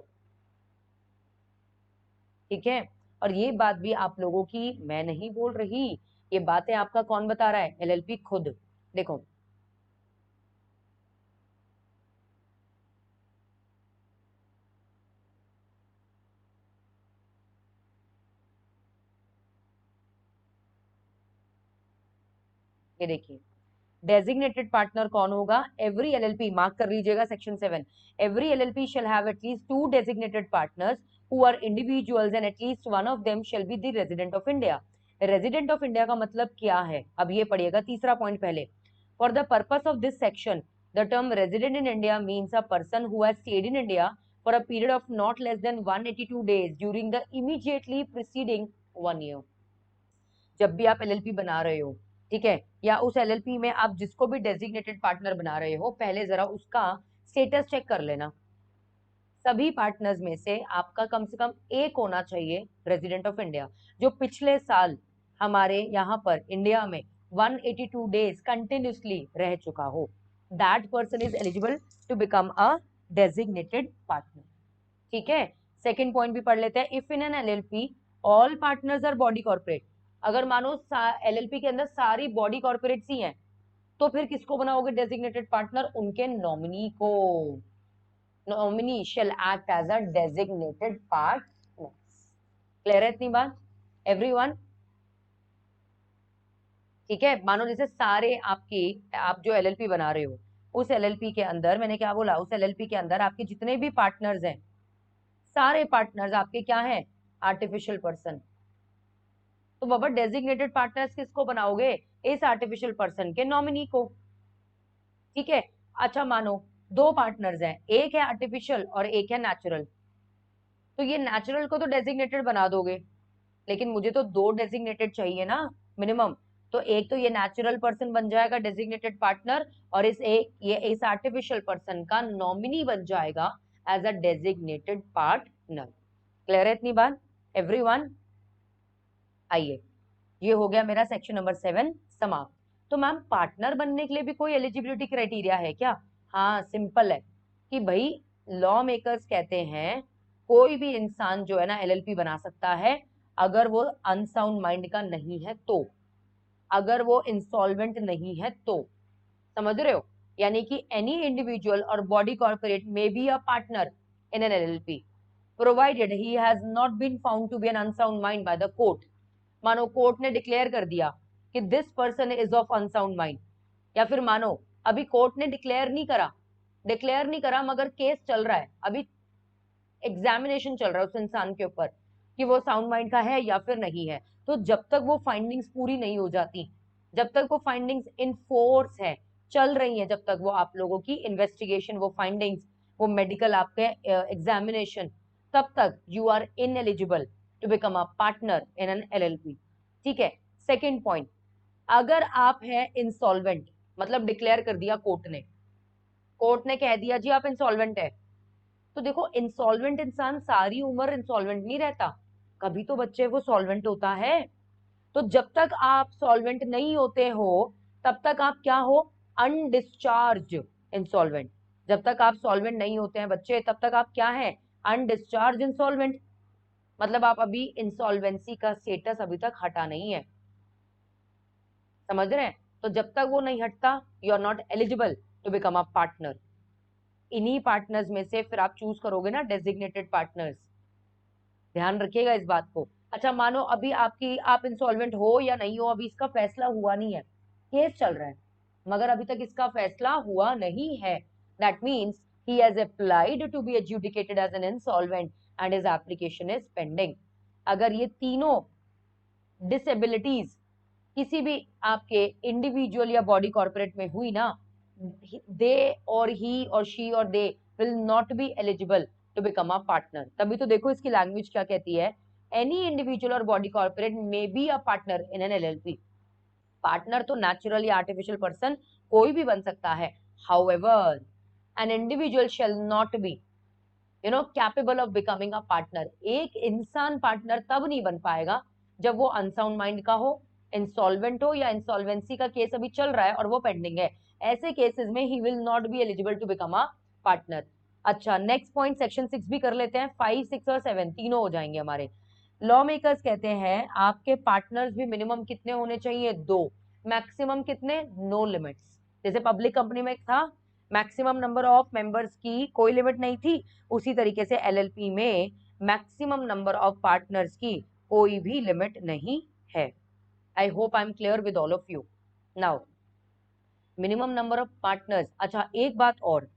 ठीक है, और ये बात भी आप लोगों की मैं नहीं बोल रही, ये बातें आपका कौन बता रहा है? एलएलपी खुद। देखो, ये देखिए, डेजिग्नेटेड पार्टनर कौन होगा? एवरी एलएलपी, मार्क कर लीजिएगा section 7, every LLP shall have at least 2 designated partners who are individuals and at least one of them shall be the resident of India। Resident of India का मतलब क्या है? अब ये पढ़िएगा तीसरा पॉइंट पहले। For the purpose of this section the term resident in India means a person who has stayed in India for a period of not less than 182 days during the immediately preceding 1 year। जब भी आप LLP बना रहे हो, ठीक है, या उस एलएलपी में आप जिसको भी डेजिग्नेटेड पार्टनर बना रहे हो, पहले जरा उसका स्टेटस चेक कर लेना। सभी पार्टनर्स में से आपका कम से कम एक होना चाहिए रेजिडेंट ऑफ इंडिया, जो पिछले साल हमारे यहाँ पर इंडिया में 182 डेज कंटिन्यूसली रह चुका हो। That person is eligible to become a designated partner. ठीक है, सेकेंड पॉइंट भी पढ़ लेते हैं। If in an LLP all partners are body corporate, अगर मानो एलएलपी के अंदर सारी बॉडी कॉर्पोरेट्स ही हैं, तो फिर किसको बनाओगे डेजिग्नेटेड पार्टनर? उनके नॉमिनी को। Nominee shall act as a designated partner। Clear है इतनी बात एवरीवन? ठीक है, मानो जैसे सारे आपकी, आप जो एलएलपी बना रहे हो, उस एलएलपी के अंदर मैंने क्या बोला, उस एलएलपी के अंदर आपके जितने भी पार्टनर्स हैं, सारे पार्टनर्स आपके क्या हैं? Artificial person. तो बाबा डेजिग्नेटेड पार्टनर्स किसको बनाओगे? इस आर्टिफिशियल पर्सन के नॉमिनी को। ठीक है, अच्छा मानो दो पार्टनर्स हैं, एक है आर्टिफिशियल और एक है नेचुरल, तो ये नेचुरल को तो डेजिग्नेटेड बना दोगे, लेकिन मुझे तो दो डेजिग्नेटेड चाहिए ना मिनिमम। तो एक तो ये नेचुरल पर्सन बन जाएगा डेजिग्नेटेड पार्टनर, और ये इस आर्टिफिशियल पर्सन का नॉमिनी बन जाएगा as a designated partner. Clear है इतनी बात एवरीवन? आइए, ये हो गया मेरा सेक्शन नंबर 7 समाप्त। तो मैम पार्टनर बनने के लिए भी कोई एलिजिबिलिटी क्राइटेरिया है क्या? हाँ, सिंपल है कि भाई लॉ मेकर्स कहते हैं कोई भी इंसान जो है ना एलएलपी बना सकता है, अगर वो अनसाउंड माइंड का नहीं है तो, अगर वो इंसॉल्वेंट नहीं है तो। समझ रहे हो? यानी कि any individual or body corporate may be a partner in an LLP provided he has not been found to be an unsound mind by the court. मानो कोर्ट ने डिक्लेयर कर दिया कि this person is of unsound mind, या फिर मानो अभी court ने डिक्लेयर नहीं करा मगर केस चल रहा है, अभी एग्जामिनेशन चल रहा है उस इंसान के ऊपर कि वो साउंड माइंड का है या फिर नहीं है, तो जब तक वो फाइंडिंग्स पूरी नहीं हो जाती, जब तक वो फाइंडिंग्स इन फोर्स है, चल रही है, जब तक वो आप लोगों की इन्वेस्टिगेशन, वो फाइंडिंग्स, वो मेडिकल आपके एग्जामिनेशन, तब तक you are ineligible to become a partner in an LLP. ठीक है, सेकेंड पॉइंट, अगर आप हैं इंसॉल्वेंट, मतलब डिक्लेयर कर दिया कोर्ट ने कह दिया जी आप इंसॉल्वेंट है, तो देखो इंसॉल्वेंट इंसान सारी उम्र इंसॉल्वेंट नहीं रहता, कभी तो बच्चे वो सॉल्वेंट होता है। तो जब तक आप सॉल्वेंट नहीं होते हो तब तक आप क्या हो? अनडिस्चार्ज। इंसॉल्वेंट। जब तक आप सॉल्वेंट नहीं होते हैं बच्चे, तब तक आप क्या हैं? Undischarged insolvent. मतलब आप अभी इंसॉल्वेंसी का स्टेटस अभी तक हटा नहीं है, समझ रहे हैं? तो जब तक वो नहीं हटता, you are not eligible to become a partner. इन्हीं पार्टनर्स में से फिर आप चूज करोगे ना डेजिग्नेटेड पार्टनर्स, ध्यान रखिएगा इस बात को। अच्छा, मानो अभी आप इंसॉल्वेंट हो या नहीं हो, अभी इसका फैसला हुआ नहीं है, केस चल रहा है, मगर अभी तक इसका फैसला हुआ नहीं है, that means he has applied to be adjudicated as an insolvent and his application is pending। अगर ये तीनों डिसेबिलिटीज किसी भी आपके इंडिविजुअल या बॉडी कॉर्पोरेट में हुई ना, दे और ही or she or they will not be eligible to become a partner. तभी तो देखो इसकी लैंग्वेज क्या कहती है, any individual or body corporate may be a partner in an LLP. Partner तो नेचुरल या आर्टिफिशियल पर्सन कोई भी बन सकता है, however an individual shall not be capable of becoming a partner. एक इंसान पार्टनर तब नहीं बन पाएगा जब वो अनसाउंड माइंड का हो, इंसॉल्वेंट हो, या इंसॉल्वेंसी का केस अभी चल रहा है और वो पेंडिंग है। ऐसे केसेस में he will not be eligible to become a partner. अच्छा, नेक्स्ट पॉइंट सेक्शन 6 भी कर लेते हैं, 5, 6 और 7 तीनों हो जाएंगे हमारे। लॉ मेकर्स कहते हैं आपके पार्टनर्स भी मिनिमम कितने होने चाहिए? 2। मैक्सिमम कितने? No limits. जैसे पब्लिक कंपनी में था मैक्सिमम नंबर ऑफ मेंबर्स की कोई लिमिट नहीं थी, उसी तरीके से एलएलपी में मैक्सिमम नंबर ऑफ पार्टनर्स की कोई भी लिमिट नहीं है। I hope I am clear with all of you. Now minimum number of partners. अच्छा, एक बात और,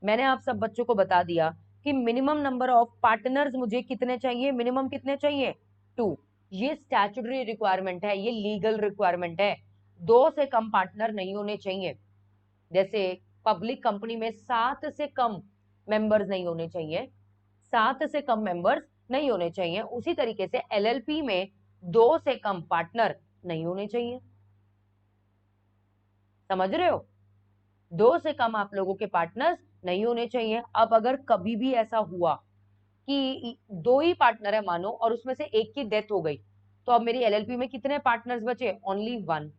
मैंने आप सब बच्चों को बता दिया कि मिनिमम नंबर ऑफ पार्टनर्स मुझे कितने चाहिए, मिनिमम कितने चाहिए? 2। ये स्टैट्यूटरी रिक्वायरमेंट है, ये लीगल रिक्वायरमेंट है, 2 से कम पार्टनर नहीं होने चाहिए। जैसे पब्लिक कंपनी में 7 से कम मेंबर्स नहीं होने चाहिए, 7 से कम मेंबर्स नहीं होने चाहिए, उसी तरीके से एलएलपी में 2 से कम पार्टनर नहीं होने चाहिए। समझ रहे हो? 2 से कम आप लोगों के पार्टनर्स नहीं होने चाहिए। अब अगर कभी भी ऐसा हुआ कि 2 ही पार्टनर है मानो, और उसमें से एक की डेथ हो गई, तो अब मेरी एलएलपी में कितने पार्टनर्स बचे? ओनली 1।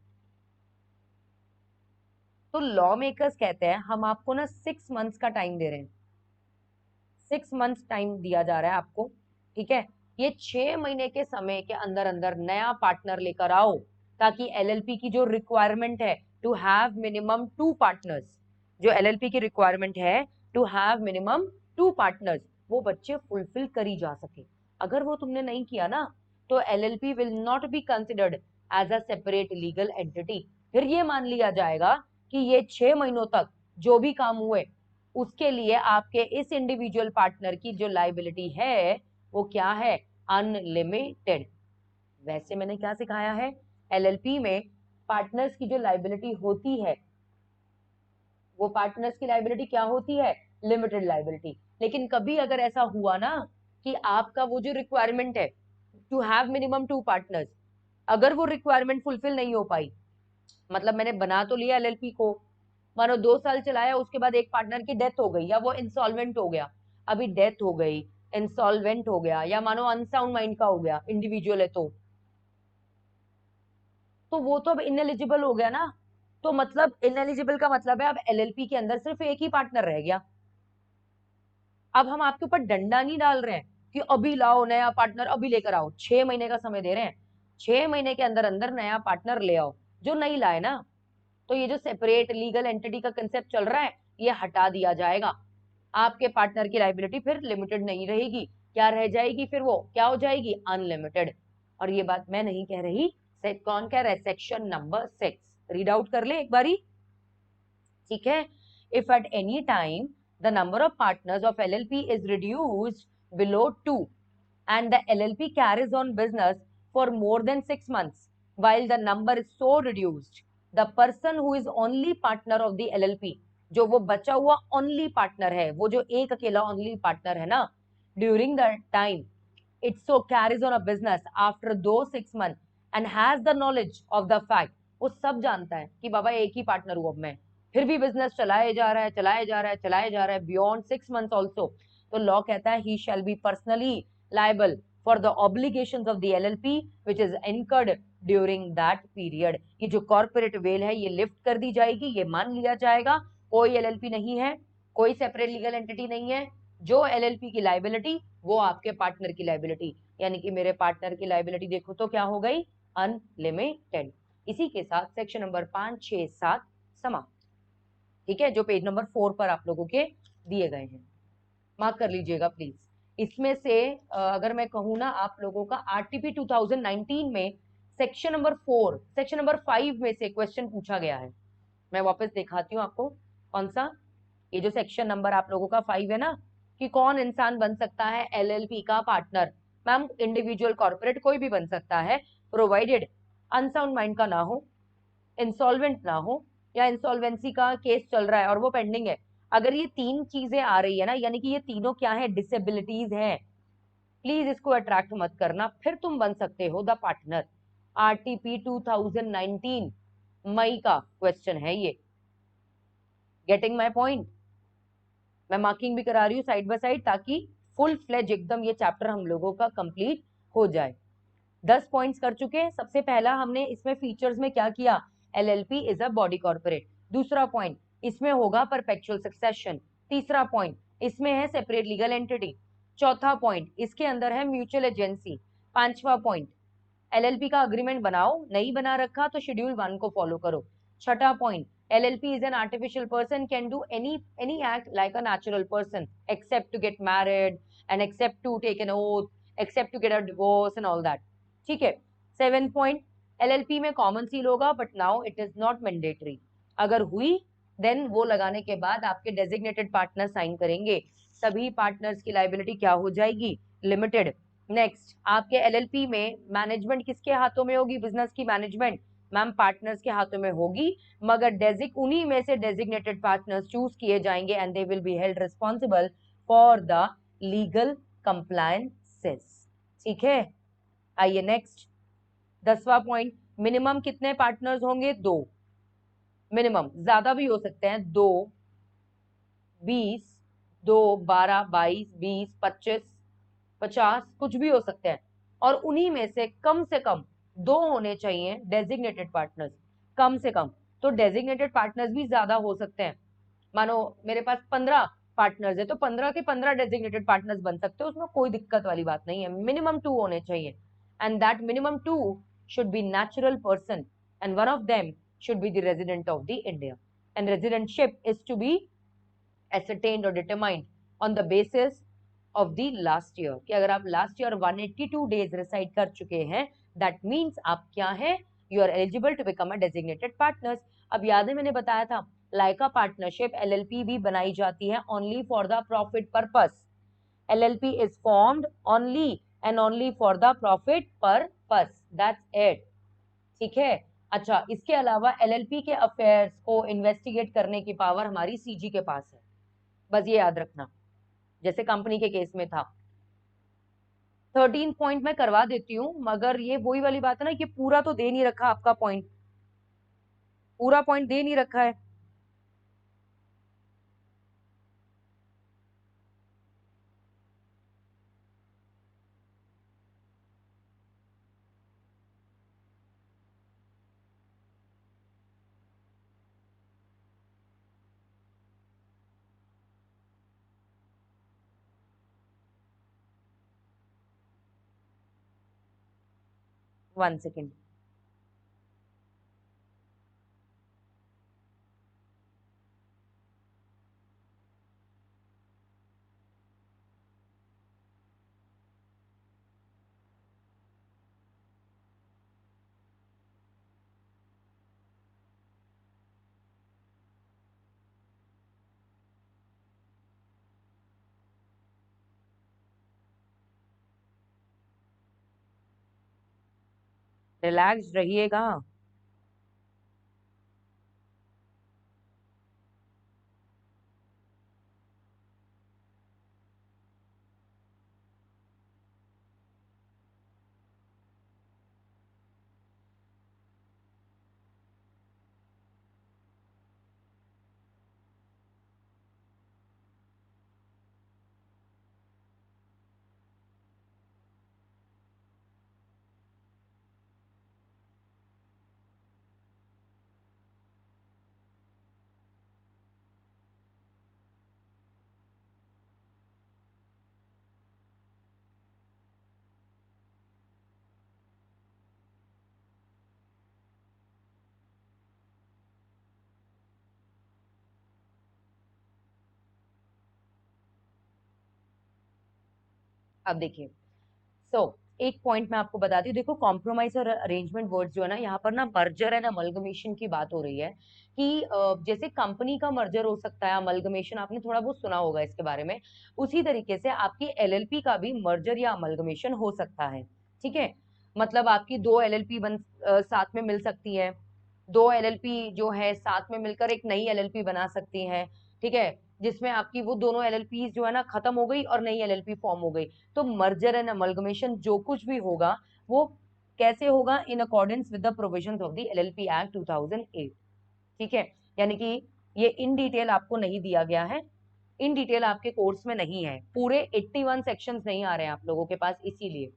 तो लॉ मेकर्स कहते हैं हम आपको ना 6 मंथ्स का टाइम दे रहे हैं, 6 मंथ्स टाइम दिया जा रहा है आपको, ठीक है? ये 6 महीने के समय के अंदर अंदर नया पार्टनर लेकर आओ, ताकि एलएलपी की जो रिक्वायरमेंट है टू हैव मिनिमम 2 पार्टनर्स, जो एलएलपी की रिक्वायरमेंट है टू हैव मिनिमम 2 पार्टनर्स, वो बच्चे फुलफिल करी जा सके। अगर वो तुमने नहीं किया ना, तो LLP will not be considered as a separate legal entity. फिर ये मान लिया जाएगा कि ये 6 महीनों तक जो भी काम हुए उसके लिए आपके इस इंडिविजुअल पार्टनर की जो लाइबिलिटी है वो क्या है? अनलिमिटेड। वैसे मैंने क्या सिखाया है, एलएलपी में पार्टनर्स की जो लाइबिलिटी होती है, वो पार्टनर्स की लाइबिलिटी क्या होती है? Limited liability. लेकिन कभी अगर ऐसा हुआ ना कि आपका वो जो रिक्वायरमेंट है टू हैव मिनिमम 2 पार्टनर्स, अगर वो रिक्वायरमेंट फुलफिल नहीं हो पाई, मतलब मैंने बना तो लिया एलएलपी को, मानो 2 साल चलाया, उसके बाद एक पार्टनर की डेथ हो गई या वो इंसॉल्वेंट हो गया, अभी डेथ हो गई, इंसॉल्वेंट हो गया, या मानो अनसाउंड माइंड का हो गया, इंडिविजुअल है तो वो तो अब इनएलिजिबल हो गया ना। तो मतलब इनएलिजिबल का मतलब है अब एलएलपी के अंदर सिर्फ एक ही पार्टनर रह गया। अब हम आपके ऊपर डंडा नहीं डाल रहे हैं कि अभी लाओ नया पार्टनर, अभी लेकर आओ, 6 महीने का समय दे रहे हैं, 6 महीने के अंदर अंदर नया पार्टनर ले आओ। जो नहीं लाए ना, तो ये जो सेपरेट लीगल एंटिटी का कंसेप्ट चल रहा है ये हटा दिया जाएगा। आपके पार्टनर की लाइबिलिटी फिर लिमिटेड नहीं रहेगी, क्या रह जाएगी? फिर वो क्या हो जाएगी? अनलिमिटेड। और ये बात मैं नहीं कह रही, कौन कह रहा है? सेक्शन नंबर 6 रीड आउट कर ले एक बारी, ठीक है? If at any time the number of partners of LLP is reduced below 2 and the LLP carries on business for more than 6 months, while the number is so reduced, the person who is only partner of the LLP, जो वो बचा हुआ only partner है, वो जो एक अकेला only partner है ना, during the time it so carries on a business after those 6 months and has the knowledge of the fact, वो सब जानता है कि बाबा एक ही पार्टनर हूं अब मैं, फिर भी बिजनेस चलाए जा रहा है, चलाए जा रहा है, चलाए जा रहा है बियॉन्ड 6 मंथ्स ऑल्सो, तो लॉ कहता है he shall be personally liable for the obligations of the LLP which is incurred during that period। ये जो कॉर्पोरेट वेल है ये लिफ्ट कर दी जाएगी, ये मान लिया जाएगा, कोई एलएलपी नहीं है, कोई सेपरेट लीगल एंटिटी नहीं है। जो एलएलपी की लाइबिलिटी वो आपके पार्टनर की लाइबिलिटी, यानी कि मेरे पार्टनर की लाइबिलिटी देखो तो क्या हो गई, अनलिमिटेड। इसी के साथ सेक्शन नंबर 5, 6, 7 समाप्त। ठीक है, जो पेज नंबर 4 पर आप लोगों के दिए गए हैं, मार्क कर लीजिएगा प्लीज। इसमें से अगर मैं कहूँ ना, आप लोगों का आरटीपी 2019 में सेक्शन नंबर 4, सेक्शन नंबर 5 में से क्वेश्चन पूछा गया है। मैं वापस दिखाती हूँ आपको, कौन सा, ये जो सेक्शन नंबर आप लोगों का 5 है ना, कि कौन इंसान बन सकता है एलएलपी का पार्टनर। मैम इंडिविजुअल कॉर्पोरेट कोई भी बन सकता है, प्रोवाइडेड अनसाउंड माइंड का ना हो, इंसॉल्वेंट ना हो, या इंसॉल्वेंसी का केस चल रहा है और वो पेंडिंग है। अगर ये 3 चीजें आ रही है ना, यानी कि ये तीनों क्या है, डिसेबिलिटीज हैं, प्लीज इसको अट्रैक्ट मत करना, फिर तुम बन सकते हो द पार्टनर। आरटीपी 2019 मई का क्वेश्चन है ये। Getting my point? मैं मार्किंग भी करा रही हूँ साइड बाय साइड, ताकि फुल फ्लेज एकदम ये चैप्टर हम लोगों का कंप्लीट हो जाए। 10 पॉइंट्स कर चुके हैं। सबसे पहला हमने इसमें फीचर्स में क्या किया, LLP is a body corporate. दूसरा पॉइंट, इसमें होगा परपेचुअल सक्सेशन। तीसरा पॉइंट, इसमें है सेपरेट लीगल एंटिटी। चौथा पॉइंट, इसके अंदर है म्यूचुअल एजेंसी। पांचवा पॉइंट, एलएलपी का अग्रीमेंट बनाओ, नहीं बना रखा तो शेड्यूल 1 को फॉलो करो। छठा point, LLP is an artificial person, can do any act like a natural person except to get married and except to take an oath, except to get a divorce and all that. ठीक है। 7 point, LLP में common seal होगा but now it is not mandatory. अगर हुई then वो लगाने के बाद आपके डेजिग्नेटेड पार्टनर साइन करेंगे, सभी पार्टनर्स की लाइबिलिटी क्या हो जाएगी, लिमिटेड। नेक्स्ट, आपके एलएलपी में मैनेजमेंट किसके हाथों में होगी, बिजनेस की मैनेजमेंट मैम पार्टनर्स के हाथों में होगी, मगर उन्हीं में से डेजिग्नेटेड पार्टनर्स चूज किए जाएंगे and they will be held responsible for the legal compliances. ठीक है, आइए नेक्स्ट। 10वां पॉइंट, मिनिमम कितने पार्टनर्स होंगे, 2। मिनिमम, ज्यादा भी हो सकते हैं, 2, 20, 2, 12, 22, 20, 25, 50, कुछ भी हो सकते हैं। और उन्हीं में से कम 2 होने चाहिए डेजिग्नेटेड पार्टनर्स, कम से कम। तो डेजिग्नेटेड पार्टनर्स भी ज्यादा हो सकते हैं। मानो मेरे पास 15 पार्टनर्स है, तो 15 के 15 डेजिग्नेटेड पार्टनर्स बन सकते हो, उसमें कोई दिक्कत वाली बात नहीं है। मिनिमम 2 होने चाहिए, and that minimum 2 should be natural person, and one of them should be the resident of the India, and residentship is to be ascertained or determined on the basis of the last year, कि अगर आप last year 182 days reside कर चुके हैं, that means आप क्या है, you are eligible to become a designated partners. अब याद है मैंने बताया था, लाइका पार्टनरशिप एलएलपी भी बनाई जाती है only for the profit purpose. LLP is formed only and only for the profit purpose, that's it. ठीक है। अच्छा, इसके अलावा एलएलपी के अफेयर्स को इन्वेस्टिगेट करने की पावर हमारी सीजी के पास है, बस ये याद रखना, जैसे कंपनी के केस में था। 13 पॉइंट मैं करवा देती हूँ, मगर ये वही वाली बात है ना, ये पूरा तो दे नहीं रखा आपका पॉइंट, पूरा पॉइंट दे नहीं रखा है। One second. रिलैक्स रहिएगा। अब देखिए, एक पॉइंट मैं आपको बताती हूँ, देखो कॉम्प्रोमाइज और अरेंजमेंट वर्ड्स जो है ना, यहाँ पर ना मर्जर एंड अमलगमेशन की बात हो रही है कि जैसे कंपनी का मर्जर हो सकता है, अमलगमेशन आपने थोड़ा बहुत सुना होगा इसके बारे में, उसी तरीके से आपकी एलएलपी का भी मर्जर या अमलगमेशन हो सकता है। ठीक है, मतलब आपकी दो एलएलपी साथ में मिल सकती है, दो एलएलपी जो है साथ में मिलकर एक नई एलएलपी बना सकती है। ठीक है, जिसमें आपकी वो दोनों एलएलपी जो है ना खत्म हो गई और नई एलएलपी फॉर्म हो गई। तो मर्जर एंड अमलगमेशन जो कुछ भी होगा वो कैसे होगा, in accordance with the provisions of the LLP act 2008। ठीक है, यानी कि ये इन डिटेल आपको नहीं दिया गया है, इन डिटेल आपके कोर्स में नहीं है, पूरे 81 सेक्शंस नहीं आ रहे हैं आप लोगों के पास, इसीलिए।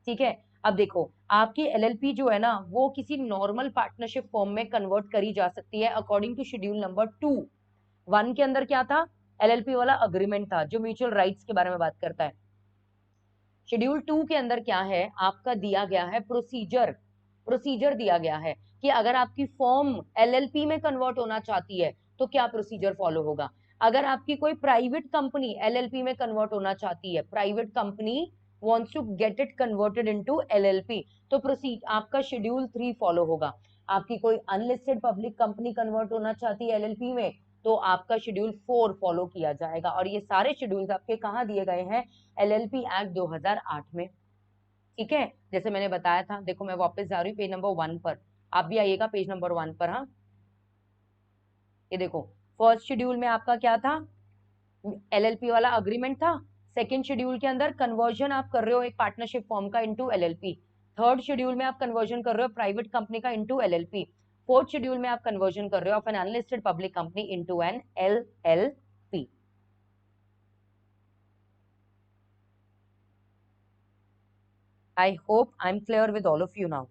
ठीक है, अब देखो आपकी एलएलपी जो है ना वो किसी नॉर्मल पार्टनरशिप फॉर्म में कन्वर्ट करी जा सकती है अकॉर्डिंग टू शेड्यूल नंबर 2। 1 के अंदर क्या था, एलएलपी वाला अग्रीमेंट था जो म्यूचुअल राइट्स के बारे में बात करता है। शेड्यूल 2 के अंदर क्या है, आपका दिया गया है प्रोसीजर, प्रोसीजर दिया गया है कि अगर आपकी फॉर्म एलएलपी में कन्वर्ट होना चाहती है तो क्या प्रोसीजर फॉलो होगा। अगर आपकी कोई प्राइवेट कंपनी एलएलपी में कन्वर्ट होना चाहती है, private company wants to get it converted into LLP, तो प्रोसीज आपका शेड्यूल 3 फॉलो होगा। आपकी कोई अनलिस्टेड पब्लिक कंपनी कन्वर्ट होना चाहती है एलएलपी में, तो आपका शेड्यूल 4 फॉलो किया जाएगा। और ये सारे शेड्यूल्स आपके कहाँ दिए गए हैं, एलएलपी एक्ट 2008 में। ठीक है, जैसे मैंने बताया था, देखो मैं वापस जा रही हूँ पेज नंबर 1 पर, आप भी आइएगा पेज नंबर 1 पर। हाँ, ये देखो फर्स्ट शेड्यूल में आपका क्या था, एलएलपी वाला अग्रीमेंट था। सेकंड शेड्यूल के अंदर कन्वर्जन आप कर रहे हो एक पार्टनरशिप फॉर्म का इनटू एलएलपी। थर्ड शेड्यूल में आप कन्वर्जन कर रहे हो प्राइवेट कंपनी का इनटू एलएलपी। फोर्थ शेड्यूल में आप कन्वर्जन कर रहे हो of an unlisted public company into an LLP. I hope I'm clear with all of you now.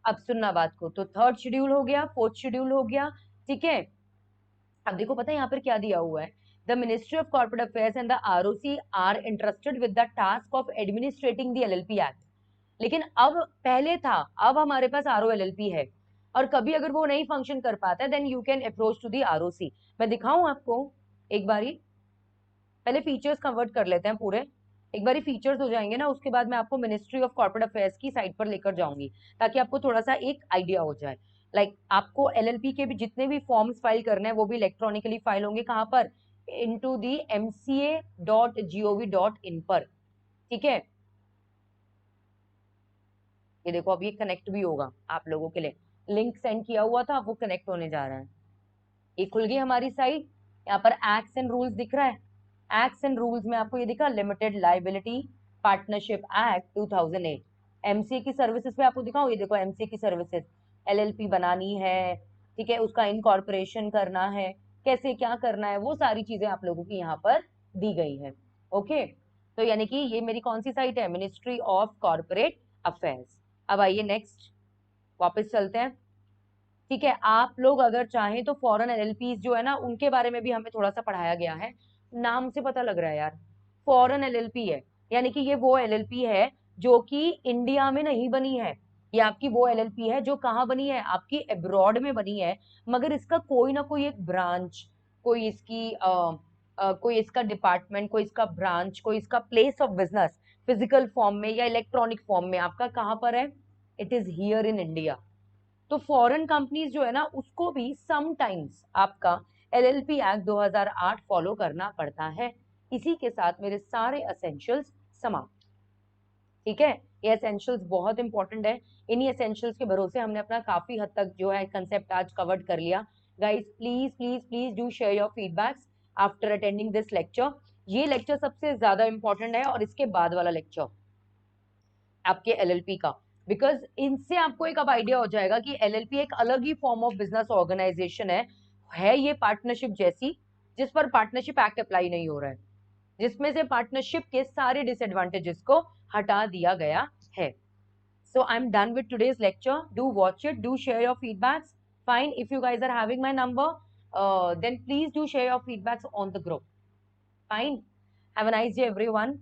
अब सुनना बात को, तो थर्ड शेड्यूल हो गया, फोर्थ शेड्यूल हो गया। ठीक है, अब देखो पता है यहाँ पर क्या दिया हुआ है, the ministry of corporate affairs and the ROC are interested with the task of administrating the LLP act. लेकिन अब पहले था, अब हमारे पास आरओ एलएलपी है, और कभी अगर वो नहीं फंक्शन कर पाता है then you can approach to the ROC. मैं दिखाऊं आपको एक बारी, पहले फीचर्स कन्वर्ट कर लेते हैं पूरे, एक बारी फीचर्स हो जाएंगे ना उसके बाद मैं आपको मिनिस्ट्री ऑफ कॉर्पोरेट अफेयर्स की साइट पर लेकर जाऊंगी ताकि आपको थोड़ा सा एक आइडिया हो जाए। आपको एलएलपी के भी जितने भी फॉर्म्स फाइल करने हैं वो भी इलेक्ट्रॉनिकली फाइल होंगे, कहाँ पर, इनटू दी mca.gov.in पर। ठीक है, ये देखो अब ये कनेक्ट भी होगा आप लोगों के लिए, लिंक सेंड किया हुआ था, वो कनेक्ट होने जा रहा है। ये खुल गई हमारी साइट, यहाँ पर एक्ट्स एंड रूल्स दिख रहा है। एक्ट्स एंड रूल्स में आपको ये दिखा, limited liability partnership act 2008। MCA की सर्विसेज पे आपको दिखाऊं, ये देखो एमसीए की सर्विसेज, एलएलपी बनानी है, ठीक है, उसका इनकॉर्पोरेशन करना है, कैसे क्या करना है, वो सारी चीजें आप लोगों की यहाँ पर दी गई है। ओके, तो यानी कि ये मेरी कौन सी साइट है, मिनिस्ट्री ऑफ कॉर्पोरेट अफेयर्स। अब आइए नेक्स्ट, वापस चलते हैं। ठीक है, आप लोग अगर चाहें तो फॉरेन एलएलपीज जो है ना उनके बारे में भी हमें थोड़ा सा पढ़ाया गया है, नाम से पता लग रहा है यार, फॉरेन एलएलपी है, यानी कि ये वो एलएलपी है जो कि इंडिया में नहीं बनी है। ये आपकी वो एलएलपी है जो कहाँ बनी है, आपकी अब्रॉड में बनी है, मगर इसका कोई ना कोई एक ब्रांच, कोई इसकी कोई इसका डिपार्टमेंट, कोई इसका ब्रांच, कोई इसका place of business physical form में या इलेक्ट्रॉनिक फॉर्म में आपका कहाँ पर है, it is here in India. तो फॉरेन कंपनीज जो है ना उसको भी समटाइम्स आपका एलएलपी एक्ट 2008 फॉलो करना पड़ता है। इसी के साथ मेरे सारे एसेंशियल्स समाप्त। ठीक है, ये एसेंशियल्स बहुत इंपॉर्टेंट है, इन्हीं एसेंशियल्स के भरोसे हमने अपना काफी हद तक जो है कंसेप्ट आज कवर्ड कर लिया। Guys please please please do share your feedbacks after attending this lecture. ये लेक्चर सबसे ज्यादा इंपॉर्टेंट है और इसके बाद वाला लेक्चर आपके एलएलपी का, बिकॉज इनसे आपको एक अब आइडिया हो जाएगा कि एलएलपी एक अलग ही फॉर्म ऑफ बिजनेस ऑर्गेनाइजेशन है ये पार्टनरशिप जैसी, जिस पर पार्टनरशिप एक्ट अप्लाई नहीं हो रहा है। जिसमें से पार्टनरशिप के सारे डिसएडवांटेजेस को हटा दिया गया है. So I'm done with today's lecture. Do watch it. Do share your feedbacks. Fine. If you guys are having my number, then please do share your feedbacks on the group. Fine. Have a nice day, everyone.